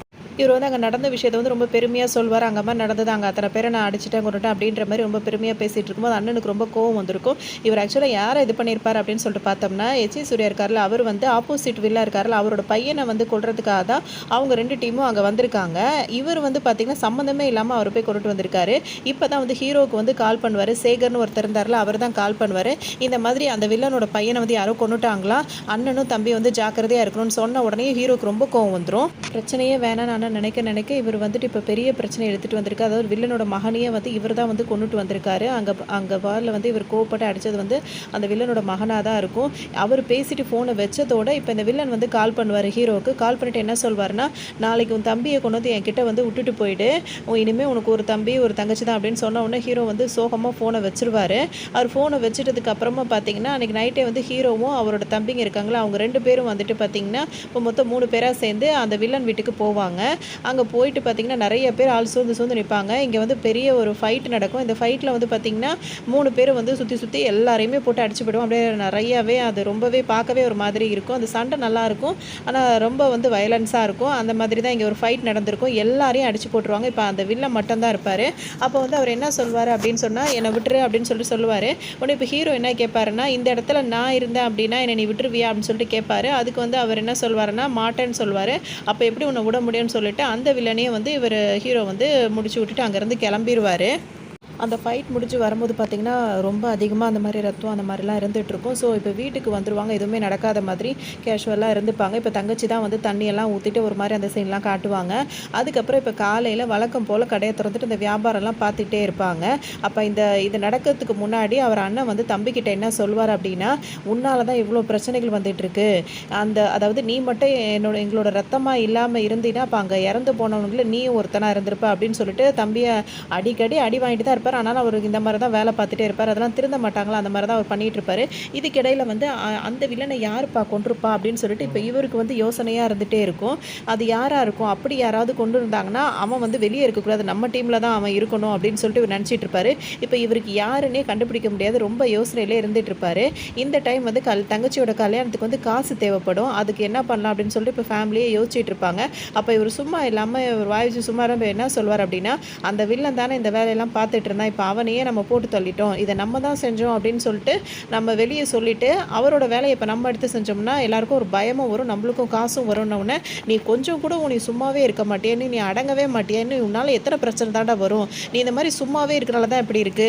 இவர் வந்து அங்கே நடந்த விஷயத்தை வந்து ரொம்ப பெருமையாக சொல்வார். அங்கே மாதிரி நடந்தது, அங்கே அத்தனை பேரை நான் அடிச்சிட்டேன் கொண்டுட்டேன் அப்படின்ற மாதிரி ரொம்ப பெருமையாக பேசிகிட்டு இருக்கும்போது அண்ணனுக்கு ரொம்ப கோவம் வந்திருக்கும். இவர் ஆக்சுவலாக யாரை இது பண்ணியிருப்பார் அப்படின்னு சொல்லிட்டு பார்த்தோம்னா, எச்.ஏ. சூர்யா இருக்கார்ல, அவர் வந்து ஆப்போசிட் வில்லா இருக்கார்ல, அவரோட பையனை வந்து கொள்றதுக்காக தான் அவங்க 2 டீமும் அங்கே வந்திருக்காங்க. இவர் வந்து பார்த்திங்கன்னா சம்மந்தமே இல்லாமல் அவர் போய் கொண்டுட்டு வந்திருக்காரு. இப்போ தான் வந்து ஹீரோவுக்கு வந்து கால் பண்ணுவார். சேகர்னு ஒருத்தர் இருந்தார்ல, அவர் தான் கால் பண்ணுவார். இந்த மாதிரி அந்த வில்லனோட பையனை வந்து யாரோ கொண்டுட்டாங்களா, அண்ணனும் தம்பி வந்து ஜாக்கிரதையாக இருக்கணும்னு சொன்ன உடனே ஹீரோக்கு ரொம்ப கோவம் வந்துடும். பிரச்சனையே வேணான்னு நினைக்க இவர் வந்துட்டு இப்போ பெரிய பிரச்சனை எடுத்துகிட்டு வந்திருக்கு. அதாவது வில்லனோட மகனையே வந்து இவர் தான் வந்து கொண்டுட்டு வந்திருக்காரு. அங்கே வாரில் வந்து இவர் கோவப்பட்டு அடித்தது வந்து அந்த வில்லனோட மகனாக தான் இருக்கும். அவர் பேசிட்டு ஃபோனை வச்சதோட இப்போ இந்த வில்லன் வந்து கால் பண்ணுவார் ஹீரோவுக்கு. கால் பண்ணிவிட்டு என்ன சொல்வார்னா, நாளைக்கு உன் தம்பியை கொண்டு வந்து என்கிட்ட வந்து விட்டுட்டு போயிடு, இனிமேல் உனக்கு ஒரு தம்பி ஒரு தங்கச்சி தான் அப்படின்னு சொன்ன உடனே ஹீரோ வந்து சோகமாக ஃபோனை வச்சிருவார். அவர் ஃபோனை வச்சுட்டதுக்கு அப்புறமா பார்த்தீங்கன்னா அன்றைக்கி நைட்டே வந்து ஹீரோவும் அவரோட தம்பிங்க இருக்காங்களா, அவங்க 2 பேரும் வந்துட்டு பார்த்திங்கன்னா இப்போ மொத்தம் 3 பேராக சேர்ந்து அந்த வில்லன் வீட்டுக்கு போவாங்க. அங்கே போயிட்டு பார்த்திங்கன்னா நிறைய பேர் ஆள் சூழ்ந்து நிற்பாங்க. இங்கே வந்து பெரிய ஒரு ஃபைட் நடக்கும். இந்த ஃபைட்டில் வந்து பார்த்திங்கன்னா 3 பேர் வந்து சுற்றி எல்லாரையுமே போட்டு அடிச்சு போய்டுவோம். அப்படியே நிறையாவே அது ரொம்பவே பார்க்கவே ஒரு மாதிரி இருக்கும். அந்த சண்டை நல்லாயிருக்கும், ஆனால் ரொம்ப வந்து வயலன்ஸாக இருக்கும். அந்த மாதிரி தான் இங்கே ஒரு ஃபைட் நடந்திருக்கும். எல்லாரையும் அடிச்சு போட்டுருவாங்க. இப்போ அந்த வில்லன் மட்டும்தான் இருப்பார். அப்போ வந்து அவர் என்ன சொல்வார் அப்படின்னு சொன்னால், என்னை விட்டுரு அப்படின்னு சொல்லிட்டு சொல்லுவார். உடனே இப்போ ஹீரோ என்ன கேட்பாருன்னா, இந்த இடத்துல நான் இருந்தேன் அப்படின்னா என்னை நீ விட்டுருவியா அப்படின்னு சொல்லிட்டு கேட்பாரு. அதுக்கு வந்து அவர் என்ன சொல்வாருன்னா, மாட்டேன்னு சொல்வார். அப்போ எப்படி உன்னை விட முடியும்னு சொல்லிட்டு அந்த வில்லனையே வந்து இவர் ஹீரோ வந்து முடிச்சு விட்டுட்டு அங்கேருந்து கிளம்பிடுவார். அந்த ஃபைட் முடிஞ்சு வரும்போது பார்த்திங்கன்னா ரொம்ப அதிகமாக அந்த மாதிரி ரத்தம் அந்த மாதிரிலாம் இருந்துகிட்ருக்கும். ஸோ இப்போ வீட்டுக்கு வந்துடுவாங்க, எதுவுமே நடக்காத மாதிரி கேஷுவலாக இருந்துப்பாங்க. இப்போ தங்கச்சி தான் வந்து தண்ணியெல்லாம் ஊற்றிட்டு ஒரு மாதிரி அந்த சீன்லாம் காட்டுவாங்க. அதுக்கப்புறம் இப்போ காலையில் வழக்கம் போல் கடையை திறந்துட்டு இந்த வியாபாரம்லாம் பார்த்துட்டே இருப்பாங்க. அப்போ இது நடக்கிறதுக்கு முன்னாடி அவர் அண்ணன் வந்து தம்பிக்கிட்ட என்ன சொல்வார் அப்படின்னா, உன்னால் தான் இவ்வளோ பிரச்சனைகள் வந்துட்டுருக்கு, அதாவது நீ மட்டும் எங்களோட ரத்தமாக இல்லாமல் இருந்தீங்கன்னா அப்போ அங்கே இறந்து போனவங்கள நீ ஒருத்தனாக இருந்திருப்ப அப்படின்னு சொல்லிட்டு தம்பியை அடிக்கடி அடி வாங்கிட்டு தான் இருப்பார். இருப்பார். ஆனாலும் அவருக்கு இந்த மாதிரி தான் வேலை பார்த்துட்டே இருப்பார். அதெல்லாம் திருந்த மாட்டாங்களா, அந்த மாதிரி தான் அவர் பண்ணிட்டு இருப்பாரு. இதுக்கிடையில் வந்து அந்த வில்லனை யாருப்பா கொண்டிருப்பா அப்படின்னு சொல்லிட்டு இப்போ இவருக்கு வந்து யோசனையாக இருந்துகிட்டே இருக்கும். அது யாராக இருக்கும், அப்படி யாராவது கொண்டு இருந்தாங்கன்னா அவன் வந்து வெளியே இருக்கக்கூடாது, நம்ம டீமில் தான் அவன் இருக்கணும் அப்படின்னு சொல்லிட்டு இவர் நினச்சிட்டு இருப்பாரு. இப்போ இவருக்கு யாருன்னே கண்டுபிடிக்க முடியாது, ரொம்ப யோசனையிலே இருந்துட்டு இருப்பாரு. இந்த டைம் வந்து தங்கச்சியோட கல்யாணத்துக்கு வந்து காசு தேவைப்படும். அதுக்கு என்ன பண்ணலாம் அப்படின்னு சொல்லிட்டு இப்போ ஃபேமிலியே யோசிச்சுட்டு இருப்பாங்க. அப்போ இவர் சும்மா இல்லாமல் இவர் வாய்ச்சி சும்மா என்ன சொல்வார் அப்படின்னா, அந்த வில்லன் தானே இந்த வேலையெல்லாம் பார்த்துட்டு இருந்தான், இப்போ அவனையே நம்ம போட்டு தள்ளிட்டோம், இதை நம்ம தான் செஞ்சோம் அப்படின்னு சொல்லிட்டு நம்ம வெளியே சொல்லிட்டு அவரோட வேலையை இப்போ நம்ம எடுத்து செஞ்சோம்னா எல்லாருக்கும் ஒரு பயமும் வரும், நம்மளுக்கும் காசும் வரும்னு, நீ கொஞ்சம் கூட நீ சும்மாவே இருக்க மாட்டியேன்னு, நீ அடங்கவே மாட்டியேன்னு, உன்னால் எத்தனை பிரச்சனை தாண்டா வரும், நீ இந்த மாதிரி சும்மாவே இருக்கிறனால தான் இப்படி இருக்கு,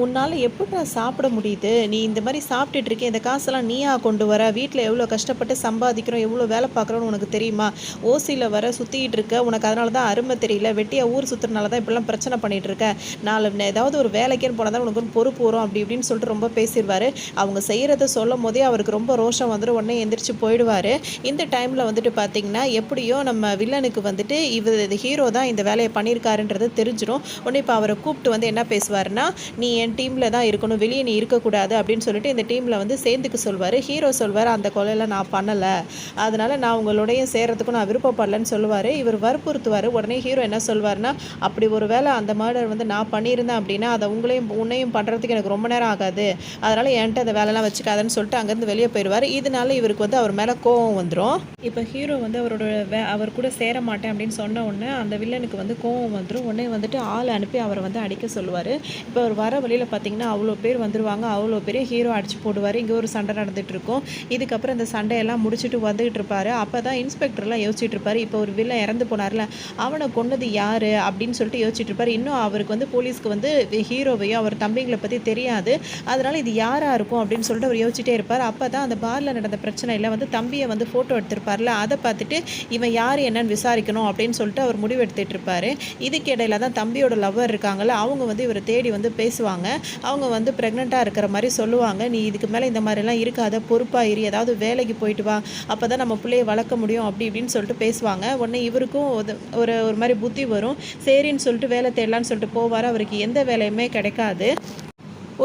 உன்னால் எப்படி சாப்பிட முடியுது, நீ இந்த மாதிரி சாப்பிட்டுட்டு இருக்கேன், இந்த காசெல்லாம் நீயா கொண்டு வர, வீட்டில் எவ்வளோ கஷ்டப்பட்டு சம்பாதிக்கிறோம், எவ்வளோ வேலை பார்க்குறோன்னு உனக்கு தெரியுமா, ஓசியில் வர சுற்றிக்கிட்டு இருக்க, உனக்கு அதனால தான் அருமை தெரியல, வெட்டியாக ஊர் சுற்றுறதுனால தான் இப்படிலாம் பிரச்சனை பண்ணிகிட்டு இருக்க, நான் ஏதாவது ஒரு வேலைக்கேன்னு போனால் தான் உனக்கு ஒரு பொறுப்பு வரும் அப்படி இப்படின்னு சொல்லிட்டு ரொம்ப பேசிடுவார். அவங்க செய்கிறத சொல்லும் போதே அவருக்கு ரொம்ப ரோஷம் வந்துடும், உடனே எந்திரிச்சு போயிடுவார். இந்த டைமில் வந்துட்டு பார்த்திங்கன்னா எப்படியோ நம்ம வில்லனுக்கு வந்துட்டு இவர் ஹீரோ தான் இந்த வேலையை பண்ணியிருக்காருன்றது தெரிஞ்சிடும். உடனே இப்போ அவரை கூப்பிட்டு வந்து என்ன பேசுவார்னா, நீ என் டீமில் தான் இருக்கணும், வெளியே நீ இருக்கக்கூடாது அப்படின்னு சொல்லிட்டு இந்த டீமில் வந்து சேர்ந்துக்க சொல்வார். ஹீரோ சொல்வார், அந்த கொலையில் நான் பண்ணலை, அதனால் நான் உங்களோடைய சேர்கிறதுக்கும் நான் விருப்பப்படலன்னு சொல்லுவார். இவர் வற்புறுத்துவார். உடனே ஹீரோ என்ன சொல்வார்னா, அப்படி ஒரு வேளை அந்த மர்டர் வந்து நான் பண்ணியிருந்தேன் அப்படின்னா அதை உன்னையும் பண்ணுறதுக்கு எனக்கு ரொம்ப நேரம் ஆகாது, அதனால் என்கிட்ட அந்த வேலைலாம் வச்சுக்காதுன்னு சொல்லிட்டு அங்கேருந்து வெளியே போயிடுவார். இதனால இவருக்கு வந்து அவர் மேலே கோவம் வந்துடும். இப்போ ஹீரோ வந்து அவர் கூட சேர மாட்டேன் அப்படின்னு சொன்ன உடனே அந்த வில்லனுக்கு வந்து கோவம் வந்துடும். உடனே வந்துட்டு ஆள் அனுப்பி அவரை வந்து அடிக்க சொல்லுவார். இப்போ அவர் வர வழியில் பார்த்திங்கன்னா அவ்வளோ பேர் வந்துடுவாங்க. அவ்வளோ பெரிய ஹீரோ அடிச்சு போடுவார். இங்கே ஒரு சண்டை நடந்துகிட்டு இருக்கும். இதுக்கப்புறம் இந்த சண்டையெல்லாம் முடிச்சுட்டு வந்துகிட்டு இருப்பார். அப்போ தான் இன்ஸ்பெக்டர்லாம் யோசிச்சுட்டு இருப்பார், இப்போ ஒரு வில்லன் இறந்து போனார்ல, அவனை கொன்னது யார் அப்படின்னு சொல்லிட்டு யோசிச்சுட்டு இருப்பார். இன்னும் அவருக்கு வந்து போலீஸ்க்கு வந்து ஹீரோவையும் அவர் தம்பிங்களை பற்றி தெரியாது, அதனால் இது யாராக இருக்கும் அப்படின்னு சொல்லிட்டு அவர் யோசிச்சுட்டே இருப்பார். அப்போ தான் அந்த பாரில் நடந்த பிரச்சனையில் வந்து தம்பியை வந்து ஃபோட்டோ எடுத்திருப்பார்ல, அதை பார்த்துட்டு இவன் யார் என்னன்னு விசாரிக்கணும் அப்படின்னு சொல்லிட்டு அவர் முடிவு எடுத்துகிட்டு இருப்பார். இதுக்கு இடையில தான் தம்பியோட லவ்வர் இருக்காங்கல்ல, அவங்க வந்து இவரை தேடி வந்து பேசுவாங்க. அவங்க வந்து ப்ரெக்னெண்ட்டாக இருக்கிற மாதிரி சொல்லுவாங்க. நீ இதுக்கு மேலே இந்த மாதிரிலாம் இருக்காத, பொறுப்பாக இரு, ஏதாவது வேலைக்கு போயிட்டு வா, அப்போ தான் நம்ம பிள்ளையை வளர்க்க முடியும் அப்படி இப்படின்னு சொல்லிட்டு பேசுவாங்க. உடனே இவருக்கும் ஒரு மாதிரி புத்தி வரும். சரின்னு சொல்லிட்டு வேலை தேடலான்னு சொல்லிட்டு போவார். அவருக்கு எந்த வேலையுமே கிடைக்காது.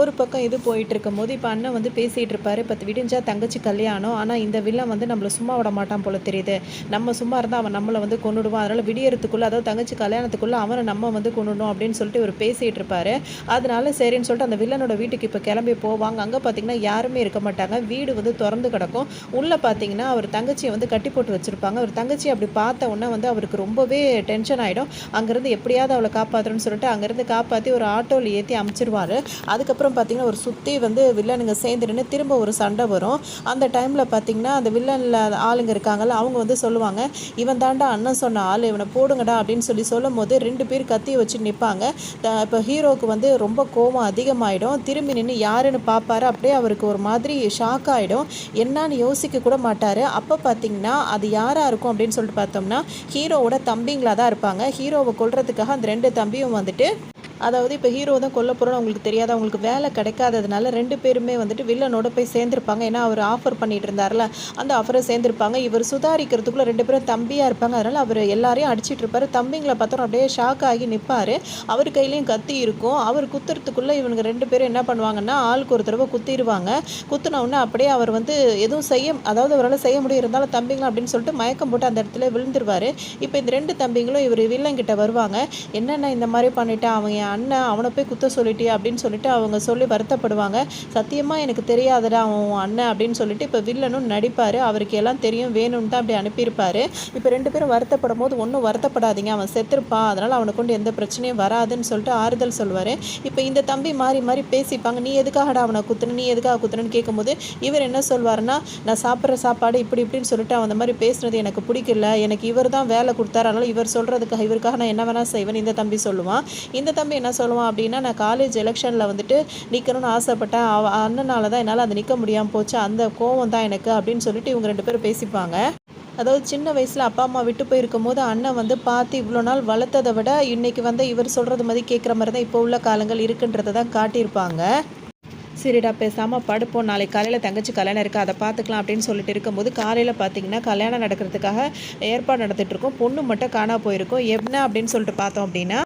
ஒரு பக்கம் இது போயிட்டு இருக்கும் போது இப்போ அண்ணன் வந்து பேசிகிட்டு இருப்பார். இப்போ விடிஞ்சா தங்கச்சி கல்யாணம், ஆனால் இந்த வில்லன் வந்து நம்மளை சும்மா விட மாட்டான் போல தெரியுது, நம்ம சும்மா இருந்தால் அவன் நம்மளை வந்து கொண்டுடுவான், அதனால் விடியறதுக்குள்ளே அதாவது தங்கச்சி கல்யாணத்துக்குள்ளே அவனை நம்ம வந்து கொண்டுடணும் அப்படின்னு சொல்லிட்டு இவர் பேசிகிட்டு இருப்பார். அதனால சரின்னு சொல்லிட்டு அந்த வில்லனோட வீட்டுக்கு இப்போ கிளம்பி போவாங்க. அங்கே பார்த்தீங்கன்னா யாருமே இருக்க மாட்டாங்க, வீடு வந்து திறந்து கிடக்கும். உள்ளே பார்த்தீங்கன்னா அவர் தங்கச்சியை வந்து கட்டி போட்டு வச்சுருப்பாங்க. அவர் தங்கச்சி அப்படி பார்த்த உடனே வந்து அவருக்கு ரொம்பவே டென்ஷன் ஆகிடும். அங்கேருந்து எப்படியாவது அவளை காப்பாற்றுறன்னு சொல்லிட்டு அங்கேருந்து காப்பாற்றி ஒரு ஆட்டோவில் ஏற்றி அமுச்சிருவார். அதுக்கப்புறம் பார்த்தீங்கன்னா ஒரு சுற்றி வந்து வில்லனுங்க சேர்ந்து நின்று திரும்ப ஒரு சண்டை வரும். அந்த டைமில் பார்த்தீங்கன்னா அந்த வில்லனில் ஆளுங்க இருக்காங்கல்ல, அவங்க வந்து சொல்லுவாங்க, இவன் தாண்டா அண்ணன் சொன்ன ஆள், இவனை போடுங்கடா அப்படின்னு சொல்லும் போது 2 பேர் கத்தி வச்சு நிற்பாங்க. இப்போ ஹீரோவுக்கு வந்து ரொம்ப கோபம் அதிகமாகிடும். திரும்பி நின்று யாருன்னு பார்ப்பாரு. அப்படியே அவருக்கு ஒரு மாதிரி ஷாக் ஆகிடும், என்னான்னு யோசிக்க கூட மாட்டார். அப்போ பார்த்தீங்கன்னா அது யாராக இருக்கும் அப்படின்னு சொல்லிட்டு பார்த்தோம்னா ஹீரோவோட தம்பிங்களாக தான் இருப்பாங்க. ஹீரோவை கொல்றதுக்காக அந்த 2 தம்பியும் வந்துட்டு, அதாவது இப்போ ஹீரோ தான் கொல்ல போகிறோன்னு அவங்களுக்கு தெரியாது, அவங்களுக்கு வேலை கிடைக்காததுனால 2 பேருமே வந்துட்டு வில்லனோட போய் சேர்ந்துருப்பாங்க. ஏன்னா அவர் ஆஃபர் பண்ணிட்டு இருந்தார்ல, அந்த ஆஃபரை சேர்ந்துருப்பாங்க. இவர் சுதாரிக்கிறதுக்குள்ளே 2 பேரும் தம்பியாக இருப்பாங்க. அதனால் அவர் எல்லாரையும் அடிச்சிட்டு இருப்பார். தம்பிங்களை பார்த்தோம் அப்படியே ஷாக் ஆகி நிற்பார். அவர் கையிலையும் கத்தி இருக்கும். அவர் குத்துறதுக்குள்ளே இவனுங்க 2 பேரும் என்ன பண்ணுவாங்கன்னா ஆளுக்கு ஒரு தடவை குத்திடுவாங்க. குத்துனவுடனே அப்படியே அவர் வந்து எதுவும் அதாவது அவரால் செய்ய முடியும், இருந்தாலும் தம்பிங்களும் அப்படின்னு சொல்லிட்டு மயக்கம் போட்டு அந்த இடத்துல விழுந்துருவார். இப்போ இந்த 2 தம்பிங்களும் இவர் வில்லங்கிட்ட வருவாங்க. என்னென்ன இந்த மாதிரி பண்ணிவிட்டு அவன் அண்ணன் அவனை போய் குத்த சொல்லிட்டியா அப்படின்னு சொல்லிட்டு அவங்க சொல்லி வருத்தப்படுவாங்க. சத்தியமாக எனக்கு தெரியாதடா அவன் அண்ணன் அப்படின்னு சொல்லிட்டு இப்போ வில்லனும் நடிப்பார். அவருக்கு எல்லாம் தெரியும், வேணும்னு தான் அப்படி அனுப்பியிருப்பார். இப்போ 2 பேரும் வருத்தப்படும் போது ஒன்றும் வருத்தப்படாதீங்க, அவன் செத்துருப்பான், அதனால் அவனை கொண்டு எந்த பிரச்சனையும் வராதுன்னு சொல்லிட்டு ஆறுதல் சொல்லுவார். இப்போ இந்த தம்பி மாறி மாறி பேசிப்பாங்க. நீ எதுக்காகடா அவனை குத்துன, நீ எதுக்காக குத்துனன்னு கேட்கும்போது இவர் என்ன சொல்வார்னா, நான் சாப்பிட்ற சாப்பாடு இப்படி இப்படின்னு சொல்லிட்டு அவன் அந்த மாதிரி பேசுனது எனக்கு பிடிக்கல, எனக்கு இவர் தான் வேலை கொடுத்தாரு, அதனால் இவர் சொல்கிறதுக்காக இவருக்காக நான் என்ன வேணால் செய்வேன் இந்த தம்பி சொல்லுவான். இந்த தம்பி என்ன சொல்லுவான் அப்படின்னா, நான் காலேஜ் எலெக்ஷனில் வந்துட்டு நிற்கணும்னு ஆசைப்பட்டேன், அண்ணனால தான் என்னால் அது நிற்க முடியாமல் போச்சு, அந்த கோவம் தான் எனக்கு அப்படின்னு சொல்லிட்டு இவங்க 2 பேரும் பேசிப்பாங்க. அதாவது சின்ன வயசில் அப்பா அம்மா விட்டு போயிருக்கும் போது அண்ணன் வந்து பார்த்து இவ்வளோ நாள் வளர்த்ததை விட இன்றைக்கி வந்து இவர் சொல்கிறது மாதிரி கேட்குற மாதிரி தான் இப்போ உள்ள காலங்கள் இருக்குன்றதை தான் காட்டியிருப்பாங்க. சரிடா பேசாமல் படுப்போம், நாளைக்கு காலையில் தங்கச்சி கல்யாணம் இருக்குது, அதை பார்த்துக்கலாம் அப்படின்னு சொல்லிட்டு இருக்கும்போது காலையில் பார்த்தீங்கன்னா கல்யாணம் நடக்கிறதுக்காக ஏற்பாடு நடந்துகிட்ருக்கோம். பொண்ணு மட்டும் காணா போயிருக்கும். என்ன அப்படின்னு சொல்லிட்டு பார்த்தோம் அப்படின்னா,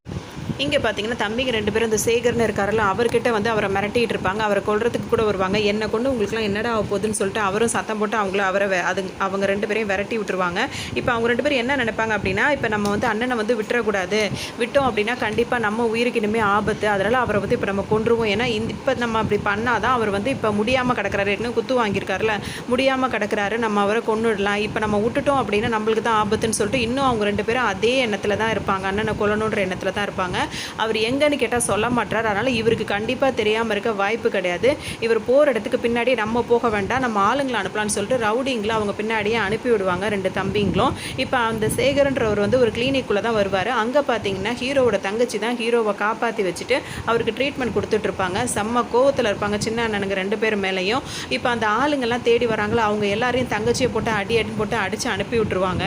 இங்கே பார்த்தீங்கன்னா தம்பிங்க 2 பேரும் இந்த சேகர்னு இருக்காருல்ல அவர்கிட்ட வந்து அவரை மிரட்டிகிட்டு இருப்பாங்க. அவரை கொல்றதுக்கு கூட வருவாங்க. என்னை கொண்டு உங்களுக்குலாம் என்னடா ஆக போகுதுன்னு சொல்லிட்டு அவரும் சத்தம் போட்டு அவங்க 2 பேரையும் விரட்டி விட்டுருவாங்க. இப்போ அவங்க 2 பேரும் என்ன நினைப்பாங்க அப்படின்னா, இப்போ நம்ம வந்து அண்ணனை வந்து விட்டுறக்கூடாது, விட்டோம் அப்படின்னா கண்டிப்பாக நம்ம உயிருக்கு இனிமேல் ஆபத்து, அதனால் அவரை வந்து இப்போ நம்ம கொன்றுவோம். ஏன்னா இப்போ நம்ம அப்படி பண்ணாதான் அவர் வந்து இப்போ முடியாமல் கிடக்கிறாரு, ஏற்கனவே குத்து வாங்கியிருக்காருல, முடியாமல் கிடக்கிறாரு, நம்ம அவரை கொன்னுடலாம், இப்போ நம்ம விட்டுட்டோம் அப்படின்னா நம்மளுக்கு தான் ஆபத்துன்னு சொல்லிட்டு இன்னும் அவங்க 2 பேரும் அதே எண்ணத்தில் தான் இருப்பாங்க, அண்ணனை கொல்லணுன்ற எண்ணத்தில் தான் இருப்பாங்க. அவர் எங்கன்னு கேட்டால் சொல்ல மாட்டார். அதனால் இவருக்கு கண்டிப்பாக தெரியாமல் இருக்க வாய்ப்பு கிடையாது. இவர் போகிற இடத்துக்கு பின்னாடியே நம்ம போக வேண்டாம், நம்ம ஆளுங்களை அனுப்பலான்னு சொல்லிட்டு ரவுடிங்களை அவங்க பின்னாடியே அனுப்பி விடுவாங்க 2 தம்பிங்களும். இப்போ அந்த சேகரன்றவர் வந்து ஒரு கிளினிக்குள்ளே தான் வருவார். அங்கே பார்த்தீங்கன்னா ஹீரோவோட தங்கச்சி தான் ஹீரோவை காப்பாற்றி வச்சுட்டு அவருக்கு ட்ரீட்மெண்ட் கொடுத்துட்ருப்பாங்க. செம்ம கோவத்தில் இருப்பாங்க சின்ன அண்ணனுங்க 2 பேர் மேலேயும். இப்போ அந்த ஆளுங்கள்லாம் தேடி வராங்களோ அவங்க எல்லாரையும் தங்கச்சியை போட்டு அடின்னு போட்டு அடித்து அனுப்பி விட்டுருவாங்க.